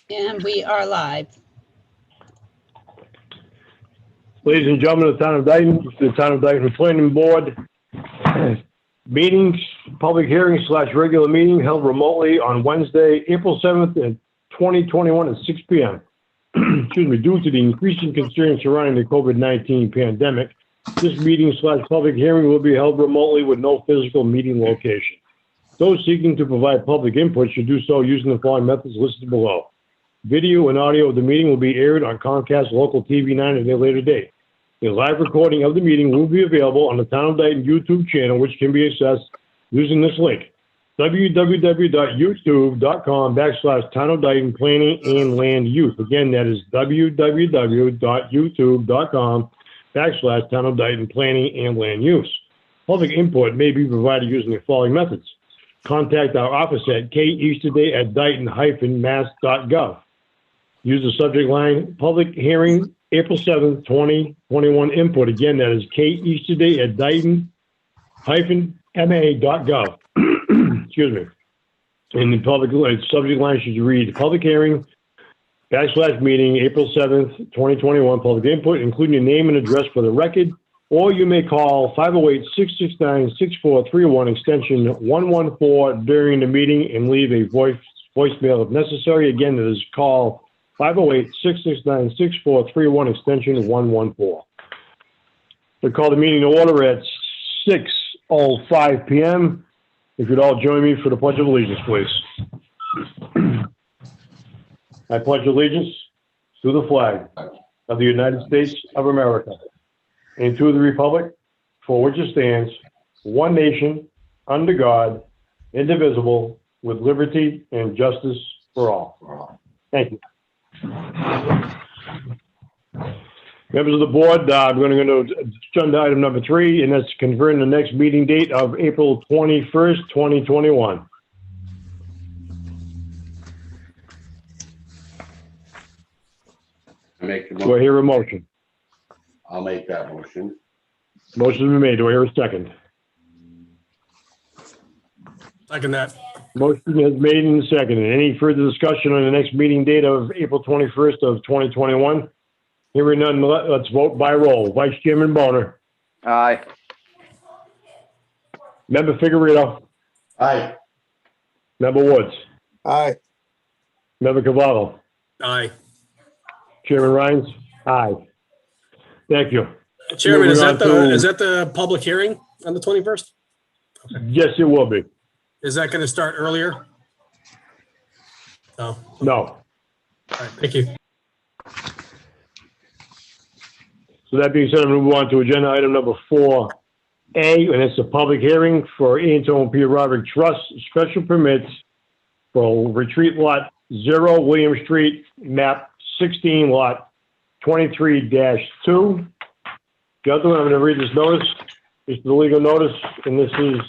And we are live. Ladies and gentlemen of the Town of Dayton, the Town of Dayton Planning Board meetings, public hearing / regular meeting held remotely on Wednesday, April 7th, 2021 at 6 p.m. Excuse me, due to the increasing concerns surrounding the COVID-19 pandemic, this meeting / public hearing will be held remotely with no physical meeting location. Those seeking to provide public input should do so using the following methods listed below. Video and audio of the meeting will be aired on Comcast Local TV 9 at a later date. A live recording of the meeting will be available on the Town of Dayton YouTube channel, which can be accessed using this link, www.youtube.com/Town of Dayton Planning and Land Use. Again, that is www.youtube.com/Town of Dayton Planning and Land Use. Public input may be provided using the following methods. Contact our office at keasterday@dayton-mass.gov. Use the subject line, public hearing, April 7th, 2021 input. Again, that is keasterday@dayton-ma.gov. Excuse me. And the public subject line should read public hearing, /meeting, April 7th, 2021, public input, including your name and address for the record, or you may call 508-669-6431, extension 114 during the meeting and leave a voicemail if necessary. Again, that is call 508-669-6431, extension 114. We call the meeting to order at 6:05 p.m. If you'd all join me for the Pledge of Allegiance, please. I pledge allegiance to the flag of the United States of America and to the republic for which it stands, one nation, under God, indivisible, with liberty and justice for all. Thank you. Members of the board, we're going to go to agenda item number 3, and that's confirming the next meeting date of April 21st, 2021. Do I hear a motion? I'll make that motion. Motion's been made. Do I hear a second? Second that. Motion is made and seconded. Any further discussion on the next meeting date of April 21st of 2021? Hearing none, let's vote by roll. Vice Chairman Boner. Aye. Member Figueredo. Aye. Member Woods. Aye. Member Cavallo. Aye. Chairman Rhines. Aye. Thank you. Chairman, is Moving that on to- the public hearing on the 21st? Yes, it will be. Is that going to start earlier? No. No. All right, thank you. So that being said, I'm going to move on to agenda item number 4A, and it's a public hearing for Anton P. Roderick Trust special permits for retreat lot 0, William Street, map 16, lot 23-2. Gentlemen, I'm going to read this notice. This is the legal notice, and this is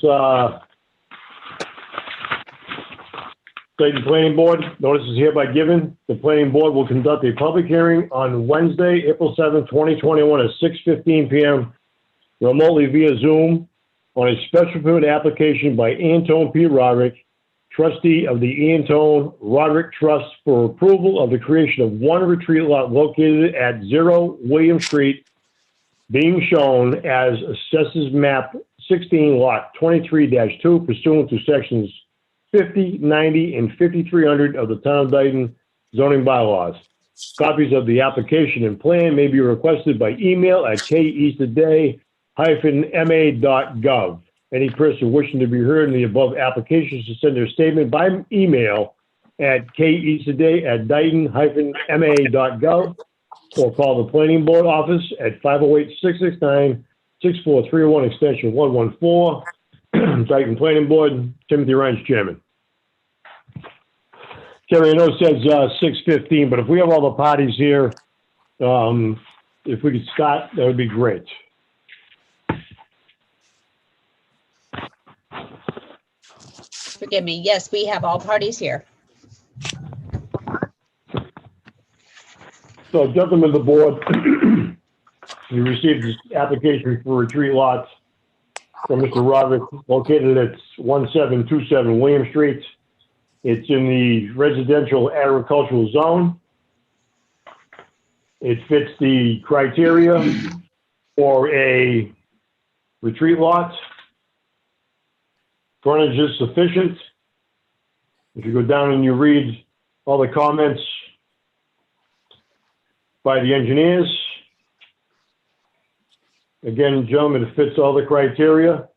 Dayton Planning Board. Notice is hereby given. The Planning Board will conduct a public hearing on Wednesday, April 7th, 2021 at 6:15 p.m. remotely via Zoom on a special permit application by Anton P. Roderick, trustee of the Anton Roderick Trust, for approval of the creation of one retreat lot located at 0 William Street, being shown as Assessors Map 16, Lot 23-2, pursuant to sections 50, 90, and 5300 of the Town of Dayton zoning bylaws. Copies of the application and plan may be requested by email at keasterday-ma.gov. Any person wishing to be heard in the above application should send their statement by email at keasterday@dayton-ma.gov or call the Planning Board office at 508-669-6431, extension 114. Dayton Planning Board, Timothy Rhines, Chairman. Terry, I know it says 6:15, but if we have all the parties here, if we could start, that would be great. Forgive me. Yes, we have all parties here. So, gentlemen of the board, we received this application for retreat lots from Mr. Roderick, located at 1727 William Street. It's in the residential agricultural zone. It fits the criteria for a retreat lot. Frontage is sufficient. If you go down and you read all the comments by the engineers, again, gentlemen, it fits all the criteria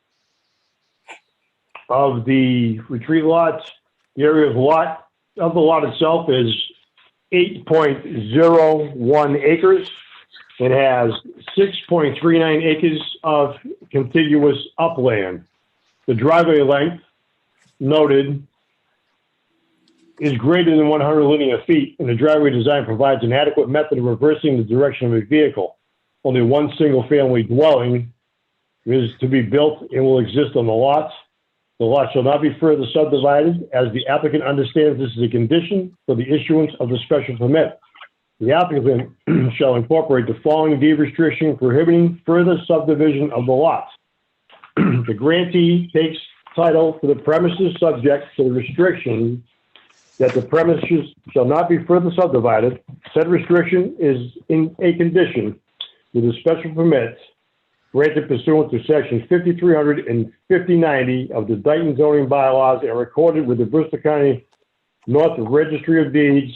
of the retreat lot. The area of the lot itself is 8.01 acres. It has 6.39 acres of contiguous upland. The driveway length noted is greater than 100 linear feet, and the driveway design provides an adequate method of reversing the direction of a vehicle. Only one single-family dwelling is to be built and will exist on the lot. The lot shall not be further subdivided, as the applicant understands this is a condition for the issuance of the special permit. The applicant shall incorporate the following deed restriction prohibiting further subdivision of the lot. The grantee takes title to the premises subject to the restriction that the premises shall not be further subdivided. Said restriction is in a condition with a special permit granted pursuant to section 5300 and 5090 of the Dayton zoning bylaws and recorded with the Bristol County North Registry of Deeds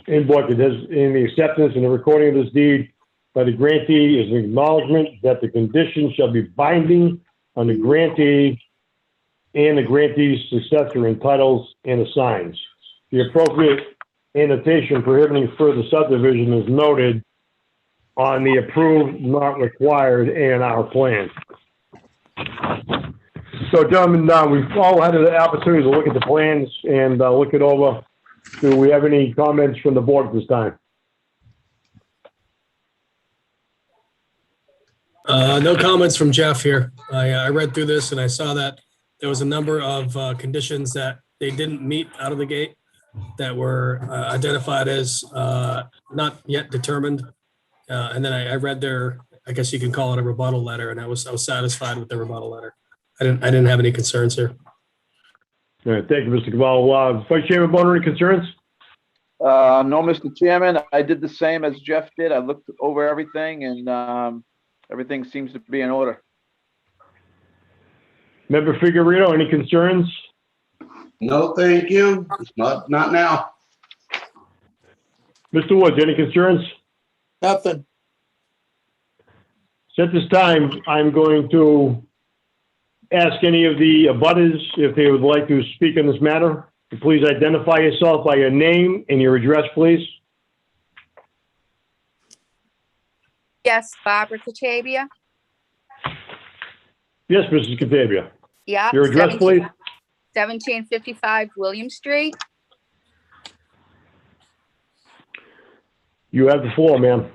in book. It has in the acceptance and the recording of this deed by the grantee is an acknowledgement that the condition shall be binding on the grantee and the grantee's successor in titles and assigns. The appropriate annotation prohibiting further subdivision is noted on the approved, not required A&R plan. So, gentlemen, we've all had an opportunity to look at the plans and look it over. Do we have any comments from the board at this time? No comments from Jeff here. I read through this and I saw that there was a number of conditions that they didn't meet out of the gate that were identified as not yet determined. And then I read their, I guess you can call it a rebuttal letter, and I was satisfied with the rebuttal letter. I didn't have any concerns here. All right, thank you, Mr. Cavallo. Vice Chairman Bonner, any concerns? No, Mr. Chairman, I did the same as Jeff did. I looked over everything and everything seems to be in order. Member Figueredo, any concerns? No, thank you. Not now. Mr. Woods, any concerns? Nothing. So at this time, I'm going to ask any of the abutters if they would like to speak on this matter. Please identify yourself by your name and your address, please. Yes, Barbara Catavia. Yes, Mrs. Catavia. Yeah. Your address, please. 1755 William Street. You have the floor, ma'am.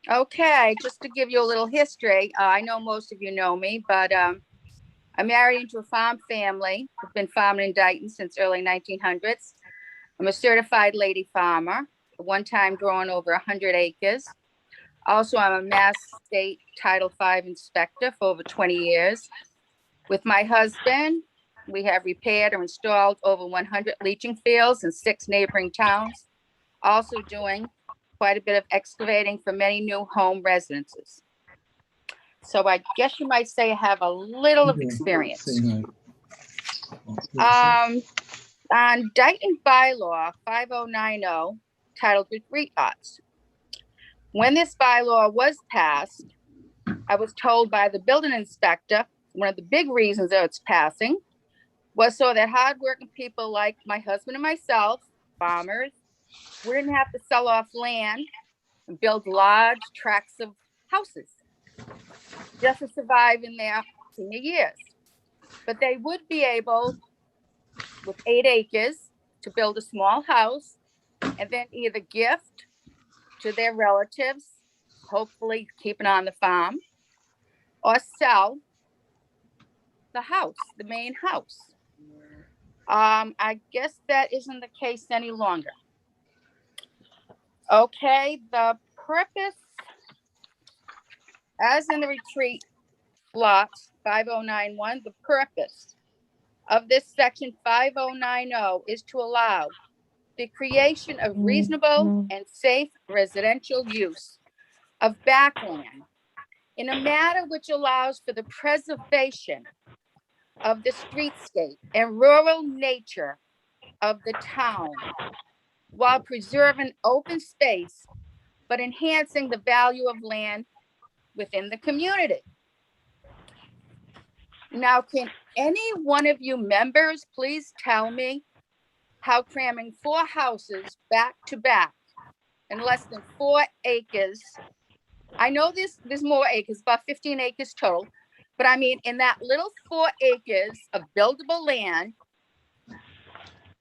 Okay, just to give you a little history, I know most of you know me, but I'm married into a farm family. I've been farming in Dayton since early 1900s. I'm a certified lady farmer, at one time growing over 100 acres. Also, I'm a Mass State Title V inspector for over 20 years. With my husband, we have repaired or installed over 100 leaching fields in 6 neighboring towns. Also doing quite a bit of excavating for many new home residences. So I guess you might say I have a little of experience. On Dayton bylaw 5090, titled Retreat Lots. When this bylaw was passed, I was told by the building inspector, one of the big reasons of its passing was so that hardworking people like my husband and myself, farmers, wouldn't have to sell off land and build large tracts of houses just to survive in their senior years. But they would be able, with 8 acres, to build a small house and then either gift to their relatives, hopefully keeping on the farm, or sell the house, the main house. I guess that isn't the case any longer. Okay, the purpose, as in the retreat lot 5091, the purpose of this section 5090 is to allow the creation of reasonable and safe residential use of backland in a manner which allows for the preservation of the streetscape and rural nature of the town while preserving open space, but enhancing the value of land within the community. Now, can any one of you members please tell me how cramming 4 houses back to back in less than 4 acres, I know there's more acres, about 15 acres total, but I mean, in that little 4 acres of buildable land,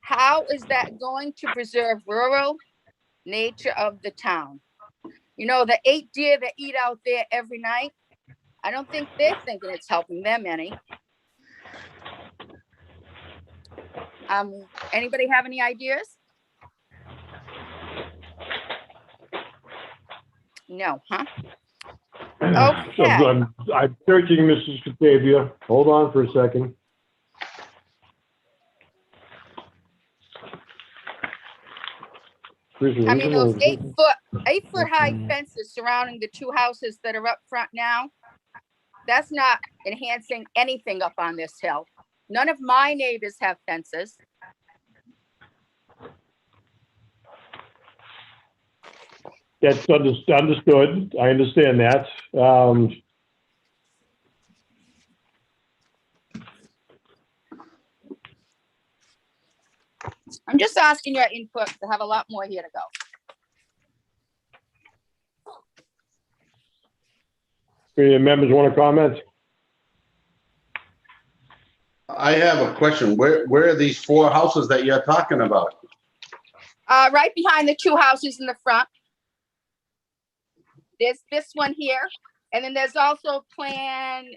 how is that going to preserve rural nature of the town? You know, the 8 deer that eat out there every night, I don't think they're thinking it's helping them any. Anybody have any ideas? No, huh? So Okay. I'm searching Mrs. Catavia. Hold on for a second. I mean, those 8-foot high fences surrounding the 2 houses that are up front now, that's not enhancing anything up on this hill. None of my neighbors have fences. That's understood. I understand that. I'm just asking your input to have a lot more here to go. Any members want to comment? I have a question. Where are these 4 houses that you're talking about? Right behind the 2 houses in the front. There's this one here, and then there's also plan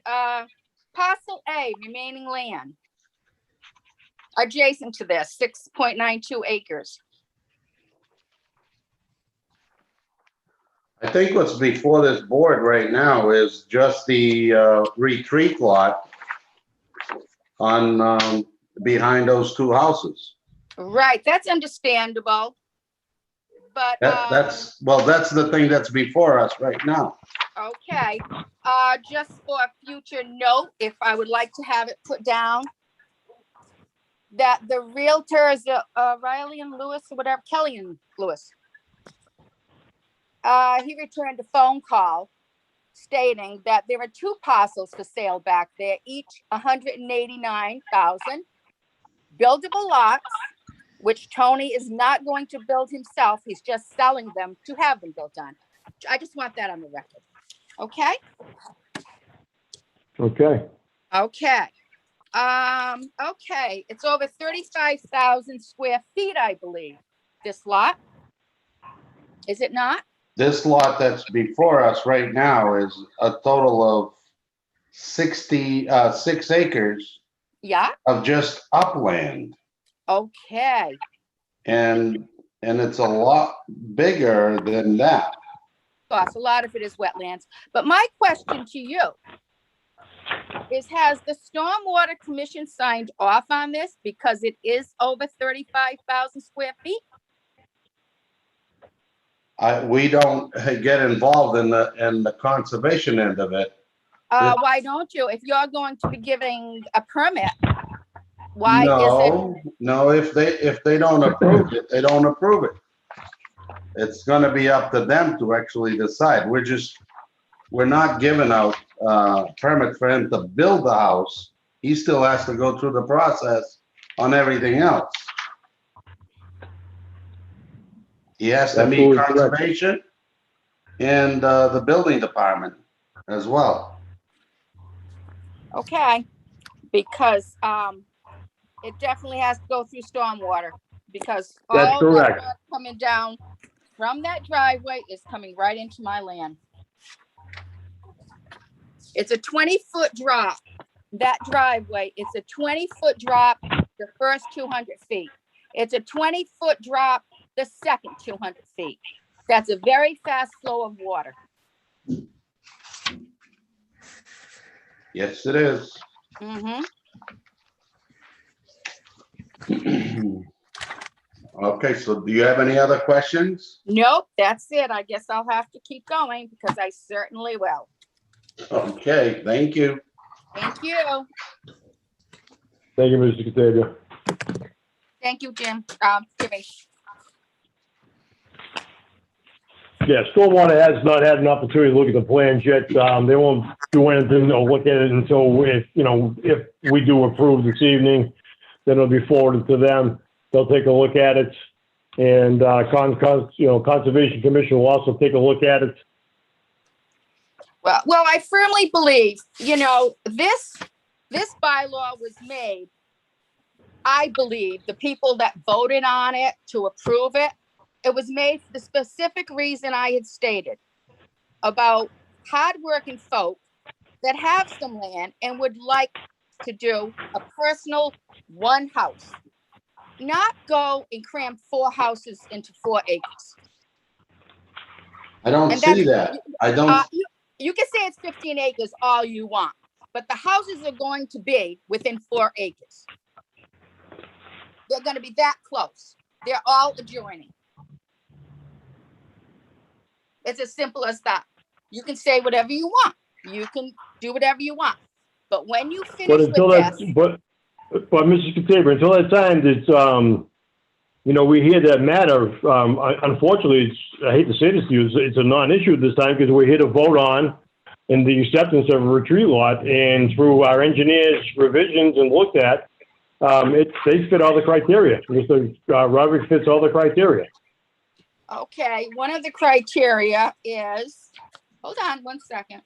parcel A, remaining land, adjacent to this, 6.92 acres. I think what's before this board right now is just the retreat lot on behind those 2 houses. Right, that's understandable. But That's the thing that's before us right now. okay, just for a future note, if I would like to have it put down, that the realtors, Riley and Lewis, or whatever, Kelly and Lewis, he returned a phone call stating that there are 2 parcels for sale back there, each 189,000 buildable lots, which Tony is not going to build himself. He's just selling them to have them built on. I just want that on the record. Okay? Okay. Okay. Okay. It's over 35,000 square feet, I believe, this lot. Is it not? This lot that's before us right now is a total of 6 acres Yeah. of just upland. Okay. And it's a lot bigger than that. Of course, a lot of it is wetlands. But my question to you is, has the Stormwater Commission signed off on this because it is over 35,000 square feet? We don't get involved in the conservation end of it. Why don't you? If you're going to be giving a permit, why is it? No, if they don't approve it, they don't approve it. It's gonna be up to them to actually decide. We're not giving out permit for him to build the house. He still has to go through the process on everything else. He has to meet Absolutely correct. conservation and the building department as well. Okay, because it definitely has to go through stormwater, because That's all correct. that water coming down from that driveway is coming right into my land. It's a 20-foot drop. That driveway, it's a 20-foot drop the first 200 feet. It's a 20-foot drop the second 200 feet. That's a very fast flow of water. Yes, it is. Mm-hmm. Okay, so do you have any other questions? Nope, that's it. I guess I'll have to keep going because I certainly will. Okay, thank you. Thank you. Thank you, Mr. Catavia. Thank you, Jim. Jimmy. Yeah, Stormwater has not had an opportunity to look at the plans yet. They won't do anything or look at it until if we do approve this evening, then it'll be forwarded to them. They'll take a look at it. And, Conservation Commission will also take a look at it. Well, I firmly believe, this bylaw was made, I believe, the people that voted on it to approve it, it was made for the specific reason I had stated about hardworking folk that have some land and would like to do a personal one house, not go and cram 4 houses into 4 acres. I don't And see that. I don't, You can say it's 15 acres all you want, but the houses are going to be within 4 acres. They're going to be that close. They're all adjoining. It's as simple as that. You can say whatever you want. You can do whatever you want. But when you But finish until with that, this, but Mr. Catavia, until that time, it's, we hear that matter. Unfortunately, I hate to say this to you, it's a non-issue this time because we're here to vote on in the acceptance of a retreat lot, and through our engineers' revisions and looked at, they fit all the criteria. Mr. Roderick fits all the criteria. okay, one of the criteria is, hold on 1 second.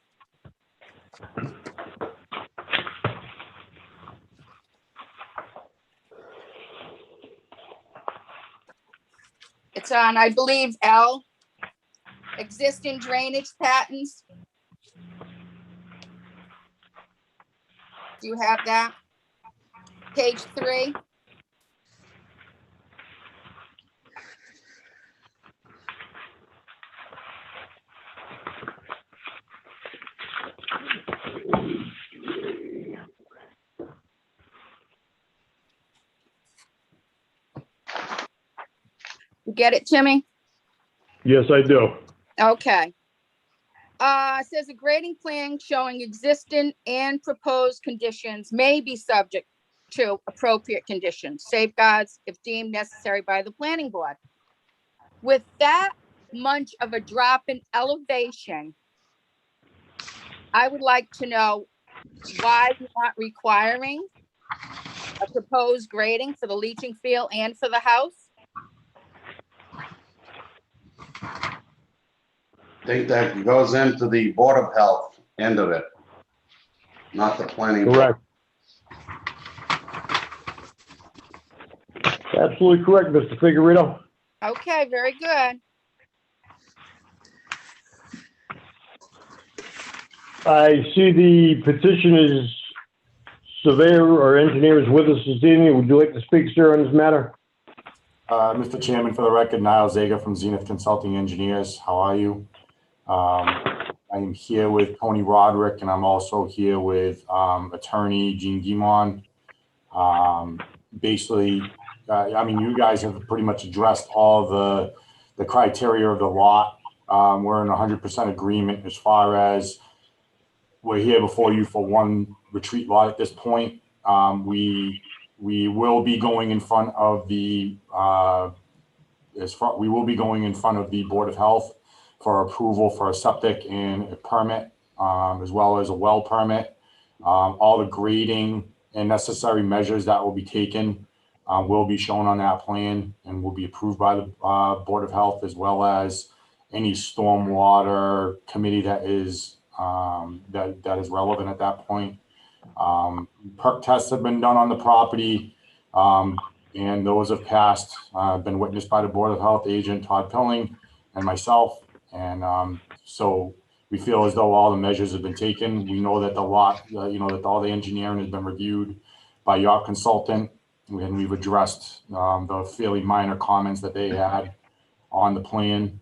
It's on, I believe, L, existing drainage patterns. Do you have that? Page 3. You get it, Timmy? Yes, I do. Okay. It says a grading plan showing existing and proposed conditions may be subject to appropriate conditions, safeguards if deemed necessary by the planning board. With that much of a drop in elevation, I would like to know why we're not requiring a proposed grading for the leaching field and for the house. I think that goes into the Board of Health end of it, not the planning board. Correct. Absolutely correct, Mr. Figueredo. Okay, very good. I see the petitioner's surveyor or engineer is with us this evening. Would you like to speak, sir, on this matter? Mr. Chairman, for the record, Niall Zager from Zenith Consulting Engineers. How are you? I am here with Tony Roderick, and I'm also here with attorney Gene Guimond. Basically, you guys have pretty much addressed all the criteria of the lot. We're in 100% agreement as far as we're here before you for one retreat lot at this point. We will be going in front of the Board of Health for approval for a septic and a permit, as well as a well permit. All the grading and necessary measures that will be taken will be shown on that plan and will be approved by the Board of Health, as well as any stormwater committee that is relevant at that point. Perk tests have been done on the property, and those have passed, been witnessed by the Board of Health agent, Todd Pilling, and myself. And so we feel as though all the measures have been taken. We know that the lot, that all the engineering has been reviewed by your consultant, and we've addressed the fairly minor comments that they had on the plan.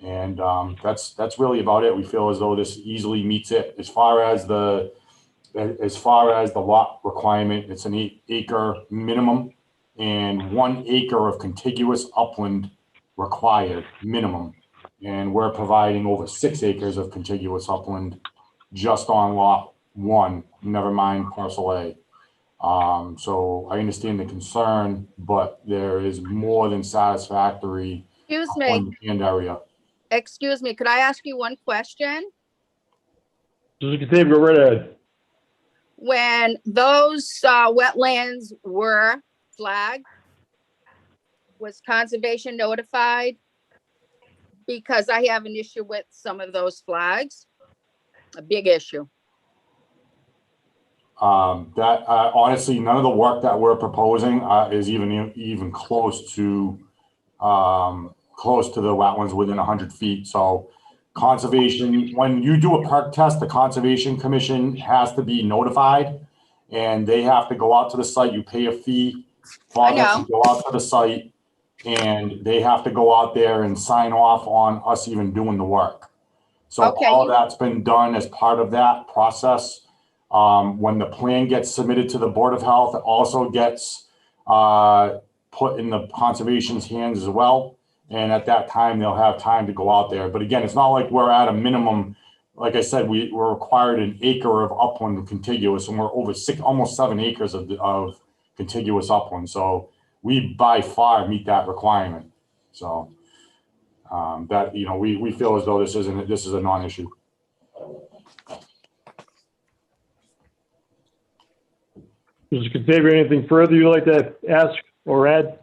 And that's really about it. We feel as though this easily meets it. As far as the lot requirement, it's an 8 acre minimum and 1 acre of contiguous upland required minimum. And we're providing over 6 acres of contiguous upland just on lot 1, never mind parcel A. So I understand the concern, but there is more than satisfactory Excuse me, upland and area. excuse me, could I ask you one question? Mr. Katavia, go right ahead. When those wetlands were flagged, was conservation notified? Because I have an issue with some of those flags, a big issue. Honestly, none of the work that we're proposing is even close to the wetlands within 100 feet. So conservation, when you do a perk test, the Conservation Commission has to be notified, and they have to go out to the site. You pay a fee for I them know. to go out to the site, and they have to go out there and sign off on us even doing the work. So Okay, all of that's been done as part of that process. When the plan gets submitted to the Board of Health, it also gets put in the conservation's hands as well. And at that time, they'll have time to go out there. But again, it's not like we're at a minimum. Like I said, we're required an acre of upland contiguous, and we're over almost 7 acres of contiguous upland. So we by far meet that requirement. So that, you know, we feel as though this is a non-issue. Mr. Katavia, anything further you'd like to ask or add?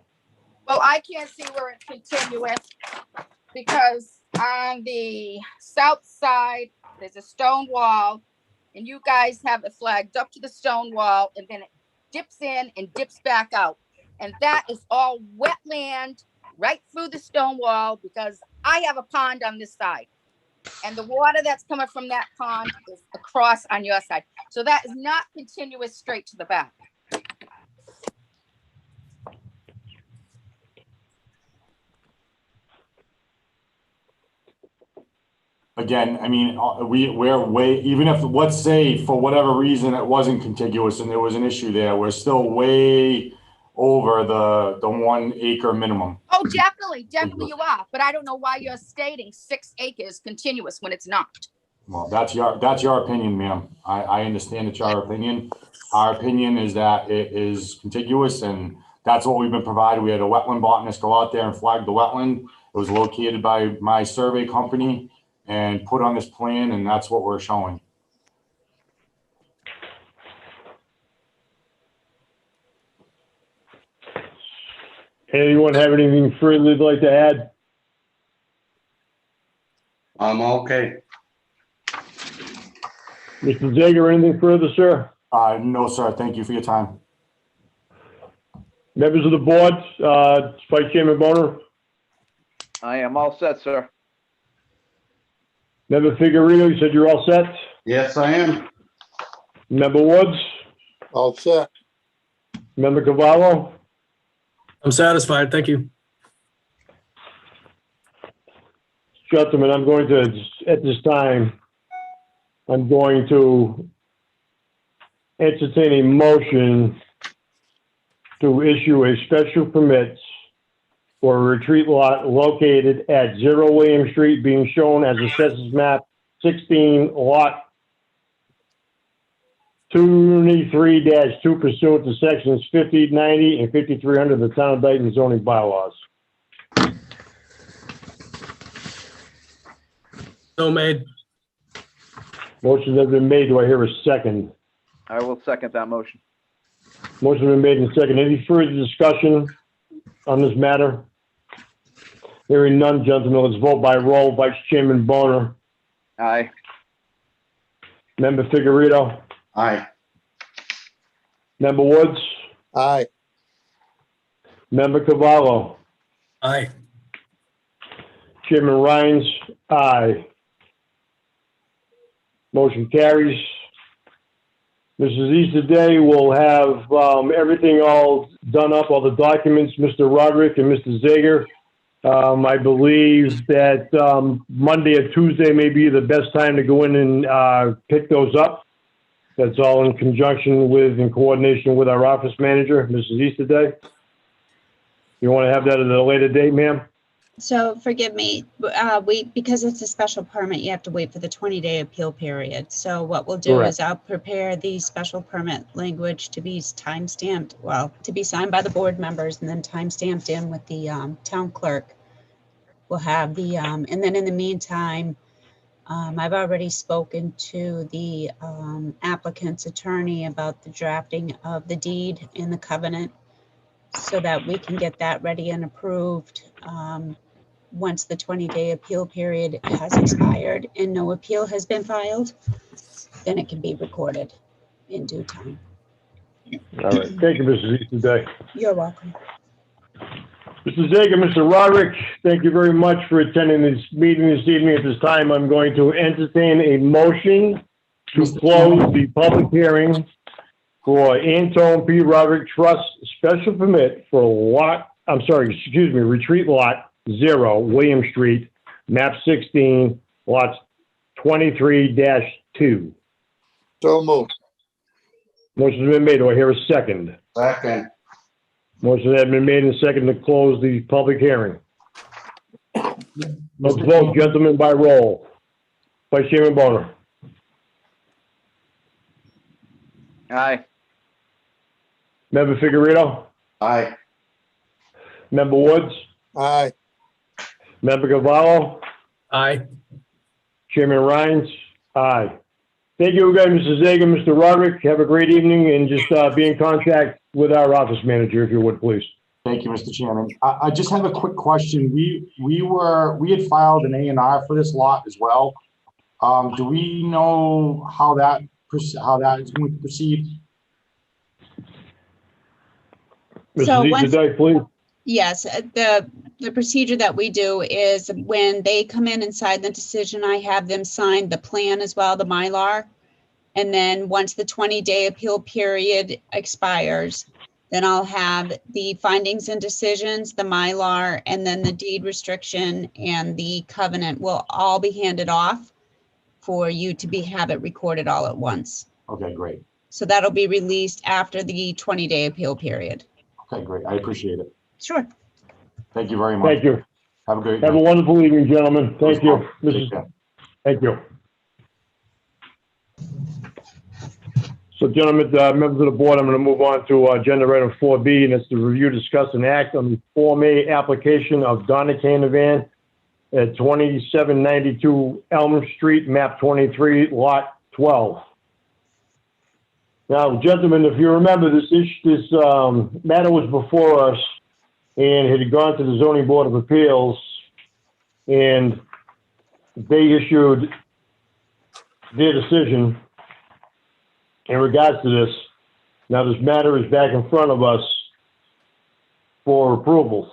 Well, I can't see where it's continuous because on the south side, there's a stone wall and you guys have it flagged up to the stone wall and then it dips in and dips back out. And that is all wetland right through the stone wall because I have a pond on this side. And the water that's coming from that pond is across on your side. So that is not continuous straight to the back. Again, I mean, we're way, even if, let's say, for whatever reason, it wasn't contiguous and there was an issue there, we're still way over the 1 acre minimum. Oh, definitely you are. But I don't know why you're stating 6 acres continuous when it's not. Well, that's your opinion, ma'am. I understand it's your opinion. Our opinion is that it is contiguous, and that's what we've been provided. We had a wetland botanist go out there and flag the wetland. It was located by my survey company and put on this plan, and that's what we're showing. Anyone have anything further they'd like to add? I'm okay. Mr. Zager, anything further, sir? No, sir. Thank you for your time. Members of the board, Vice Chairman Bonner, I am all set, sir. Member Figueredo, you said you're all set? Yes, I am. Member Woods, All set. Member Cavallo, I'm satisfied. Thank you. gentlemen, I'm going to, at this time, I'm going to entertain a motion to issue a special permit for a retreat lot located at 0 William Street, being shown as Assessors Map 16, Lot 23-2 pursuant to sections 50, 90, and 5300 of the Town of Dayton zoning bylaws. So made. Motion has been made. Do I hear a second? I will second that motion. Motion been made and second. Any further discussion on this matter? Hearing none, gentlemen, let's vote by roll. Vice Chairman Bonner, Aye. Member Figueredo, Aye. Member Woods, Aye. Member Cavallo, Aye. Chairman Rhines, aye. Motion carries. Mrs. Easterday will have everything all done up, all the documents, Mr. Roderick and Mr. Zager. I believe that Monday or Tuesday may be the best time to go in and pick those up. That's all in conjunction with, in coordination with our office manager, Mrs. Easterday. You want to have that at a later date, ma'am? So forgive me, because it's a special permit, you have to wait for the 20-day appeal period. So what we'll do Correct. is I'll prepare the special permit language to be time-stamped, well, to be signed by the board members and then time-stamped in with the town clerk. We'll have the, and then in the meantime, I've already spoken to the applicant's attorney about the drafting of the deed and the covenant so that we can get that ready and approved. Once the 20-day appeal period has expired and no appeal has been filed, then it can be recorded in due time. All right. Thank you, Mrs. Easterday. You're welcome. Mr. Zager, Mr. Roderick, thank you very much for attending this meeting this evening. At this time, I'm going to entertain a motion to close the public hearing for Antone P. Roderick Trust special permit for retreat lot 0, William Street, map 16, lots 23-2. So moved. Motion's been made. Do I hear a second? Second. Motion has been made and seconded to close the public hearing. Let's Mr. vote, gentlemen, by roll. Vice Chairman Boner. Aye. Member Figueredo? Aye. Member Woods? Aye. Member Cavallo? Aye. Chairman Rhines? Aye. Thank you again, Mr. Zager, Mr. Roderick. Have a great evening, and just be in contact with our office manager, if you would, please. Thank you, Mr. Chairman. I just have a quick question. We had filed an A&R for this lot as well. Do we know how that is going to proceed? So Mrs. once- Easterday, please. Yes, the procedure that we do is when they come in and sign the decision, I have them sign the plan as well, the Mylar. And then once the 20-day appeal period expires, then I'll have the findings and decisions, the Mylar, and then the deed restriction and the covenant will all be handed off for you to have it recorded all at once. Okay, great. So that'll be released after the 20-day appeal period. Okay, great. I appreciate it. Sure. Thank you very much. Thank you. Have a great Have a night. wonderful evening, gentlemen. Thank you. Take care. Thank you. So, gentlemen, members of the board, I'm going to move on to agenda item 4B, and it's to review, discuss, and act on the Form A application of Donna Canavan at 2792 Elm Street, map 23, lot 12. Now, gentlemen, if you remember, this matter was before us and had gone to the Zoning Board of Appeals, and they issued their decision in regards to this. Now, this matter is back in front of us for approvals.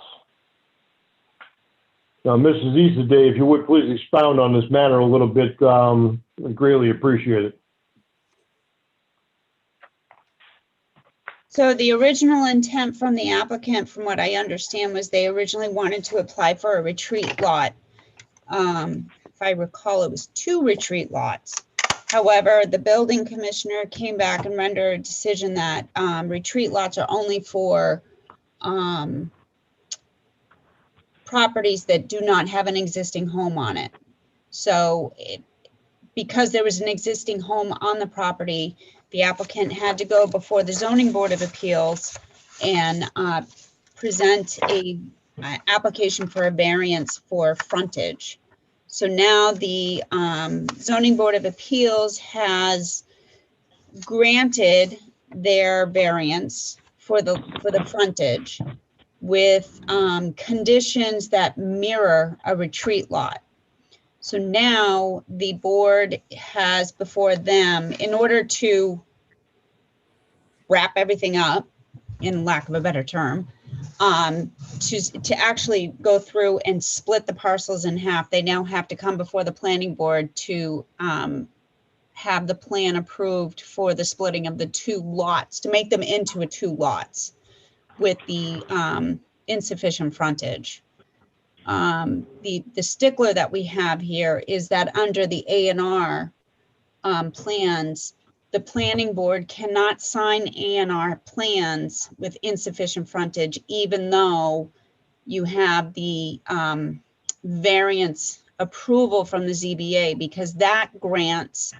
Now, Mrs. Easterday, if you would please expound on this matter a little bit, I'd greatly appreciate it. So the original intent from the applicant, from what I understand, was they originally wanted to apply for a retreat lot. If I recall, it was 2 retreat lots. However, the building commissioner came back and rendered a decision that retreat lots are only for properties that do not have an existing home on it. So because there was an existing home on the property, the applicant had to go before the Zoning Board of Appeals and present a application for a variance for frontage. So now the Zoning Board of Appeals has granted their variance for the frontage with conditions that mirror a retreat lot. So now the board has before them, in order to wrap everything up, in lack of a better term, to actually go through and split the parcels in half, they now have to come before the planning board to have the plan approved for the splitting of the 2 lots, to make them into 2 lots with the insufficient frontage. The stickler that we have here is that under the A&R plans, the planning board cannot sign A&R plans with insufficient frontage, even though you have the variance approval from the ZBA, because that grants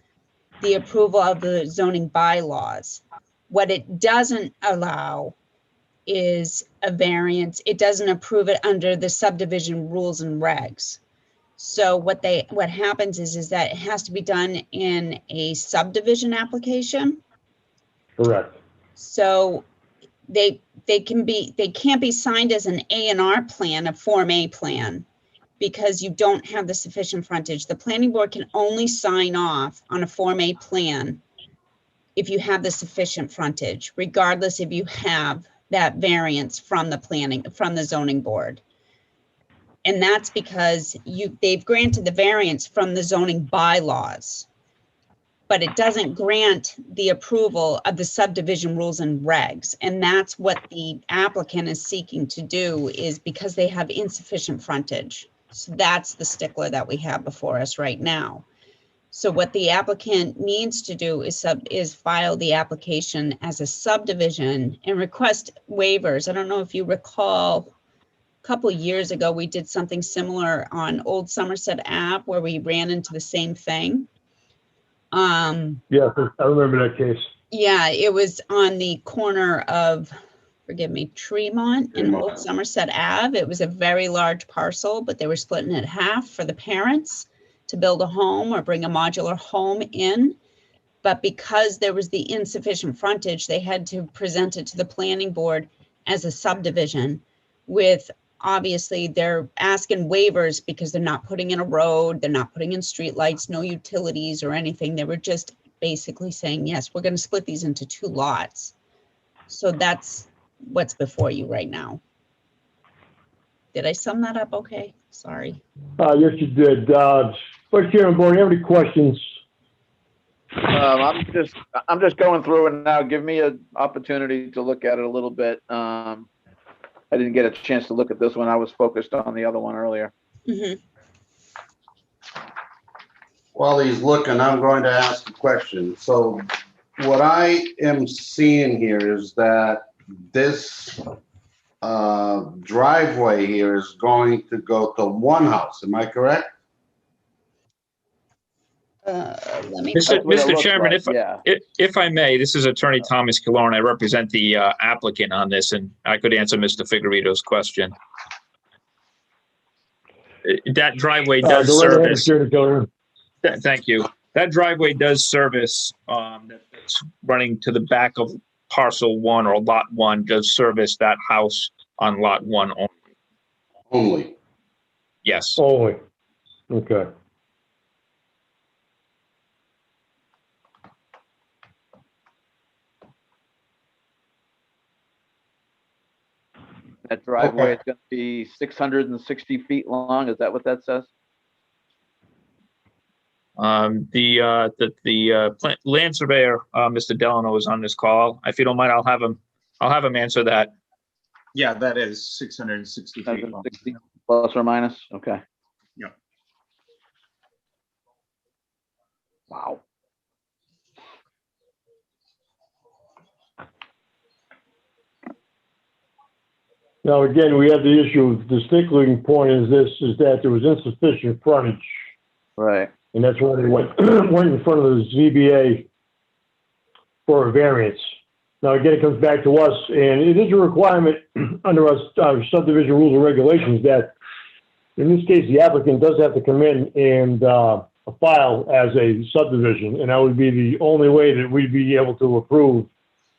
the approval of the zoning bylaws. What it doesn't allow is a variance. It doesn't approve it under the subdivision rules and regs. So what happens is that it has to be done in a subdivision application. Correct. So they can't be signed as an A&R plan, a Form A plan, because you don't have the sufficient frontage. The planning board can only sign off on a Form A plan if you have the sufficient frontage, regardless if you have that variance from the zoning board. And that's because they've granted the variance from the zoning bylaws, but it doesn't grant the approval of the subdivision rules and regs. And that's what the applicant is seeking to do, is because they have insufficient frontage. So that's the stickler that we have before us right now. So what the applicant needs to do is file the application as a subdivision and request waivers. I don't know if you recall, a couple of years ago, we did something similar on Old Somerset Ave where we ran into the same thing. Yeah, I remember that case. Yeah, it was on the corner of, forgive me, Tremont and Old Somerset Ave. It was a very large parcel, but they were splitting it half for the parents to build a home or bring a modular home in. But because there was the insufficient frontage, they had to present it to the planning board as a subdivision with, obviously, they're asking waivers because they're not putting in a road, they're not putting in streetlights, no utilities or anything. They were just basically saying, yes, we're going to split these into 2 lots. So that's what's before you right now. Did I sum that up okay? Sorry. Yes, you did. Vice Chairman Board, you have any questions? I'm just going through it now. Give me an opportunity to look at it a little bit. I didn't get a chance to look at this one. I was focused on the other one earlier. Mm-hmm. While he's looking, I'm going to ask a question. So what I am seeing here is that this driveway here is going to go to one house. Am I correct? Let me. That's what it Mr. looks Chairman, like, if I may, this is Attorney Thomas Killoran. I represent the applicant on this, and I could answer Mr. Figueredo's question. That driveway does Go right ahead, service. Attorney Killoran. Thank you. That driveway does service, that's running to the back of parcel 1 or lot 1, does service that house on lot 1 only. Only. Yes. Only. Okay. That driveway is going to be 660 feet long. Is that what that says? The land surveyor, Mr. Delano, is on this call. If you don't mind, I'll have him answer that. Yeah, that is 660 feet long. 660 plus or minus? Okay. Yeah. Wow. Now, again, we have the issue, the stickling point is that there was insufficient frontage. Right. And that's why they went in front of the ZBA for a variance. Now, again, it comes back to us, and it is a requirement under our subdivision rules and regulations that, in this case, the applicant does have to come in and file as a subdivision, and that would be the only way that we'd be able to approve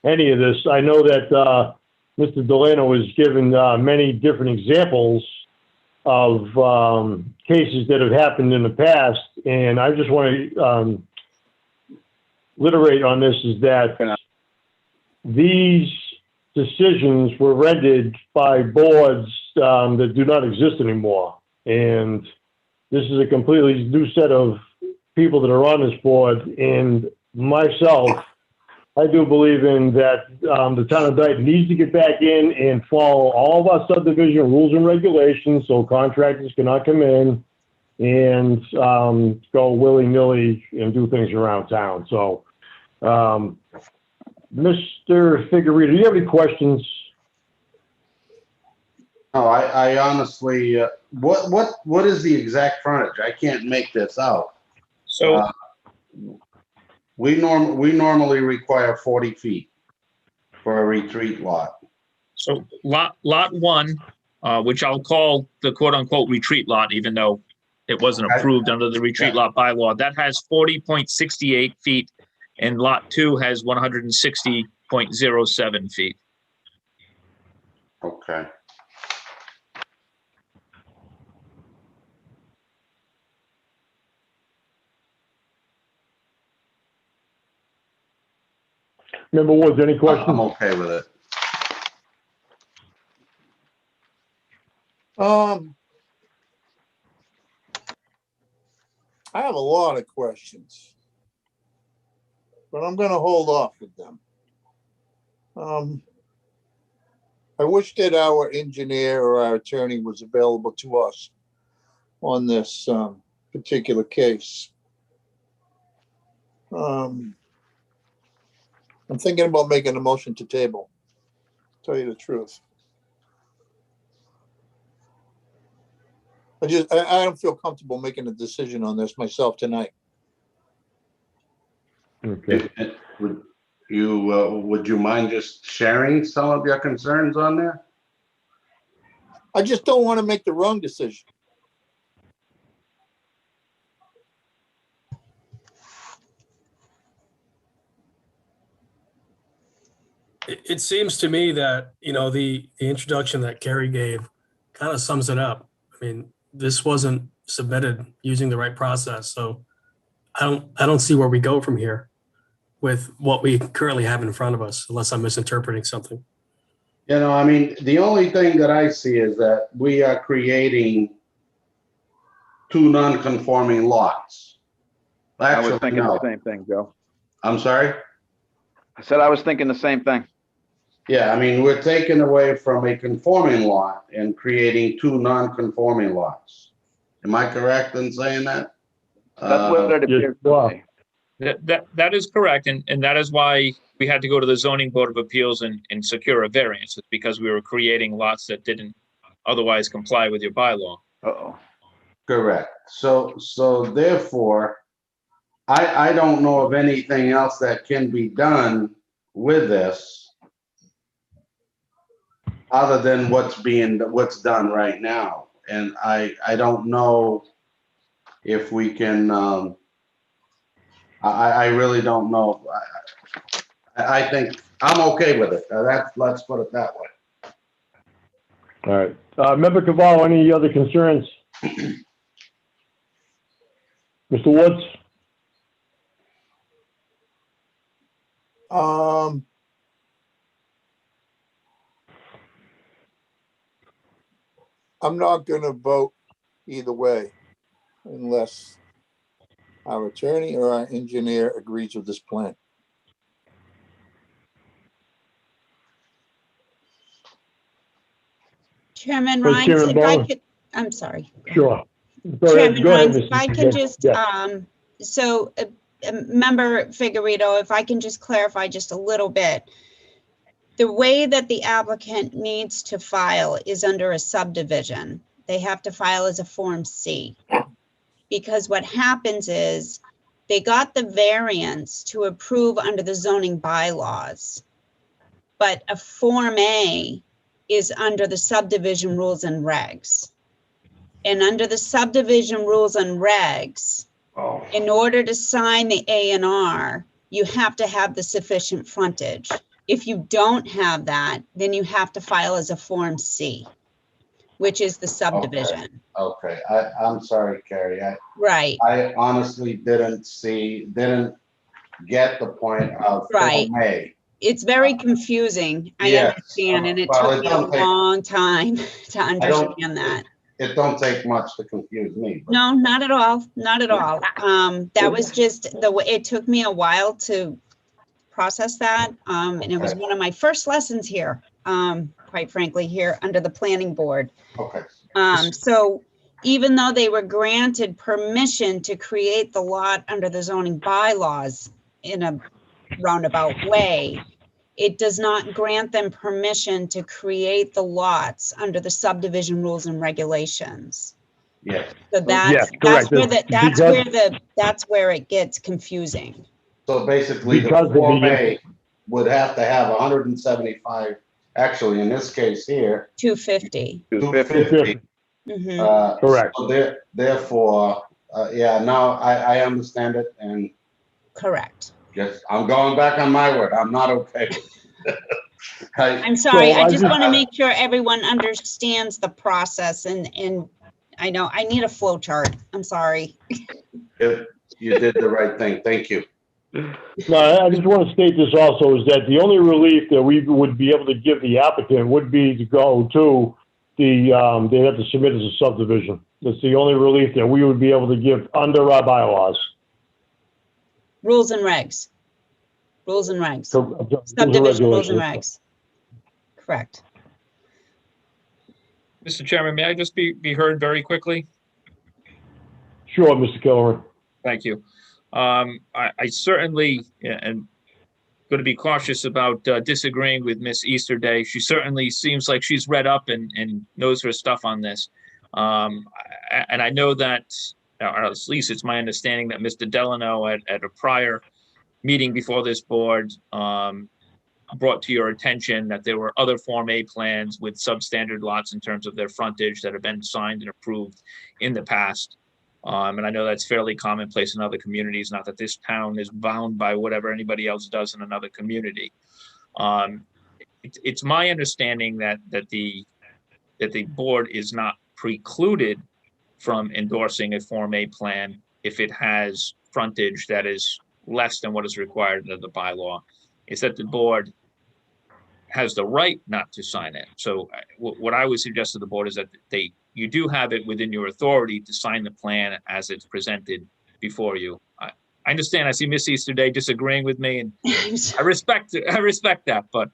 any of this. I know that Mr. Delano has given many different examples of cases that have happened in the past, and I just want to reiterate on this is that these decisions were rendered by boards that do not exist anymore, and this is a completely new set of people that are on this board, and myself, I do believe in that the town of Dayton needs to get back in and follow all of our subdivision rules and regulations so contractors cannot come in and go willy-nilly and do things around town. So, Mr. Figueredo, do you have any questions? No, I honestly, what is the exact frontage? I can't make this out. So, We normally require 40 feet for a retreat lot. so lot one, which I'll call the quote unquote retreat lot, even though it wasn't approved under the retreat lot bylaw, that has 40.68 feet, and lot two has 160.07 feet. Okay. Member Woods, any I'm questions? okay with it. I have a lot of questions, but I'm gonna hold off with them. I wish that our engineer or our attorney was available to us on this, particular case. I'm thinking about making a motion to table, tell you the truth. I don't feel comfortable making a decision on this myself tonight. Okay. Would you mind just sharing some of your concerns on there? I just don't want to make the wrong decision. It seems to me that, the introduction that Kerry gave kind of sums it up. I mean, this wasn't submitted using the right process, so I don't see where we go from here with what we currently have in front of us, unless I'm misinterpreting something. I mean, the only thing that I see is that we are creating two non-conforming lots. I was Actually, thinking no. the same thing, Joe. I'm sorry? I said I was thinking the same thing. Yeah, I mean, we're taking away from a conforming lot and creating two non-conforming lots. Am I correct in saying that? That's what it appears to me. That is correct, and that is why we had to go to the zoning board of appeals and secure a variance, because we were creating lots that didn't otherwise comply with your bylaw. Uh-oh. Correct. So therefore, I don't know of anything else that can be done with this other than what's done right now. And I don't know if we can, I really don't know. I think I'm okay with it. Let's put it that way. All right. Member Cavallo, any other concerns? Mr. Woods? I'm not gonna vote either way unless our attorney or our engineer agrees with this plan. Chairman Vice Rhines, Chairman if I Bowen? could, I'm sorry. Sure. Go ahead, Chairman Rhines, Mr. if I can Chair. just, Yeah. so Member Figueredo, if I can just clarify just a little bit. The way that the applicant needs to file is under a subdivision. They have to file as a Form C. Because what happens is they got the variance to approve under the zoning bylaws. But a Form A is under the subdivision rules and regs. And under the subdivision rules and regs, in order to sign the A&R, you have to have the sufficient frontage. If you don't have that, then you have to file as a Form C, which is the subdivision. Okay. I'm sorry, Carrie. Right, I honestly didn't get the point of Right. Form A. it's very confusing, I Yes. understand, and it Well, took it me a don't take- long time to understand that. It don't take much to confuse me. but- No, not at all, not at all. That was just the way, it took me a while to process that. And it was Okay. one of my first lessons here, quite frankly, here under the planning board. Okay. So even though they were granted permission to create the lot under the zoning bylaws in a roundabout way, it does not grant them permission to create the lots under the subdivision rules and regulations. Yes. So Yes, that's correct. that's where it gets confusing. So basically, the Because the Form meeting- A would have to have 175, actually, in this case here, 250. 250. Mhm. Correct. So therefore, yeah, now I understand it, and Correct. just, I'm going back on my word, I'm not okay with it. I'm sorry, So I I just just- want to make sure everyone understands the process, and I know I need a flow chart. I'm sorry. You did the right thing, thank you. No, I just want to state this also, is that the only relief that we would be able to give the applicant would be to go to they have to submit as a subdivision. That's the only relief that we would be able to give under our bylaws. Rules and regs. Rules and regs. So, Subdivision rules and regulations. regs. Correct. Mr. Chairman, may I just be heard very quickly? Sure, Mr. Kellerman. Thank you. I certainly am going to be cautious about disagreeing with Miss Easterday. She certainly seems like she's read up and knows her stuff on this. And I know that, or at least it's my understanding that Mr. Delano at a prior meeting before this board brought to your attention that there were other Form A plans with substandard lots in terms of their frontage that have been signed and approved in the past. And I know that's fairly commonplace in other communities, not that this town is bound by whatever anybody else does in another community. It's my understanding that the board is not precluded from endorsing a Form A plan if it has frontage that is less than what is required under the bylaw. It's that the board has the right not to sign it. So what I would suggest to the board is that you do have it within your authority to sign the plan as it's presented before you. I understand, I see Miss Easterday disagreeing with me, and I respect that, but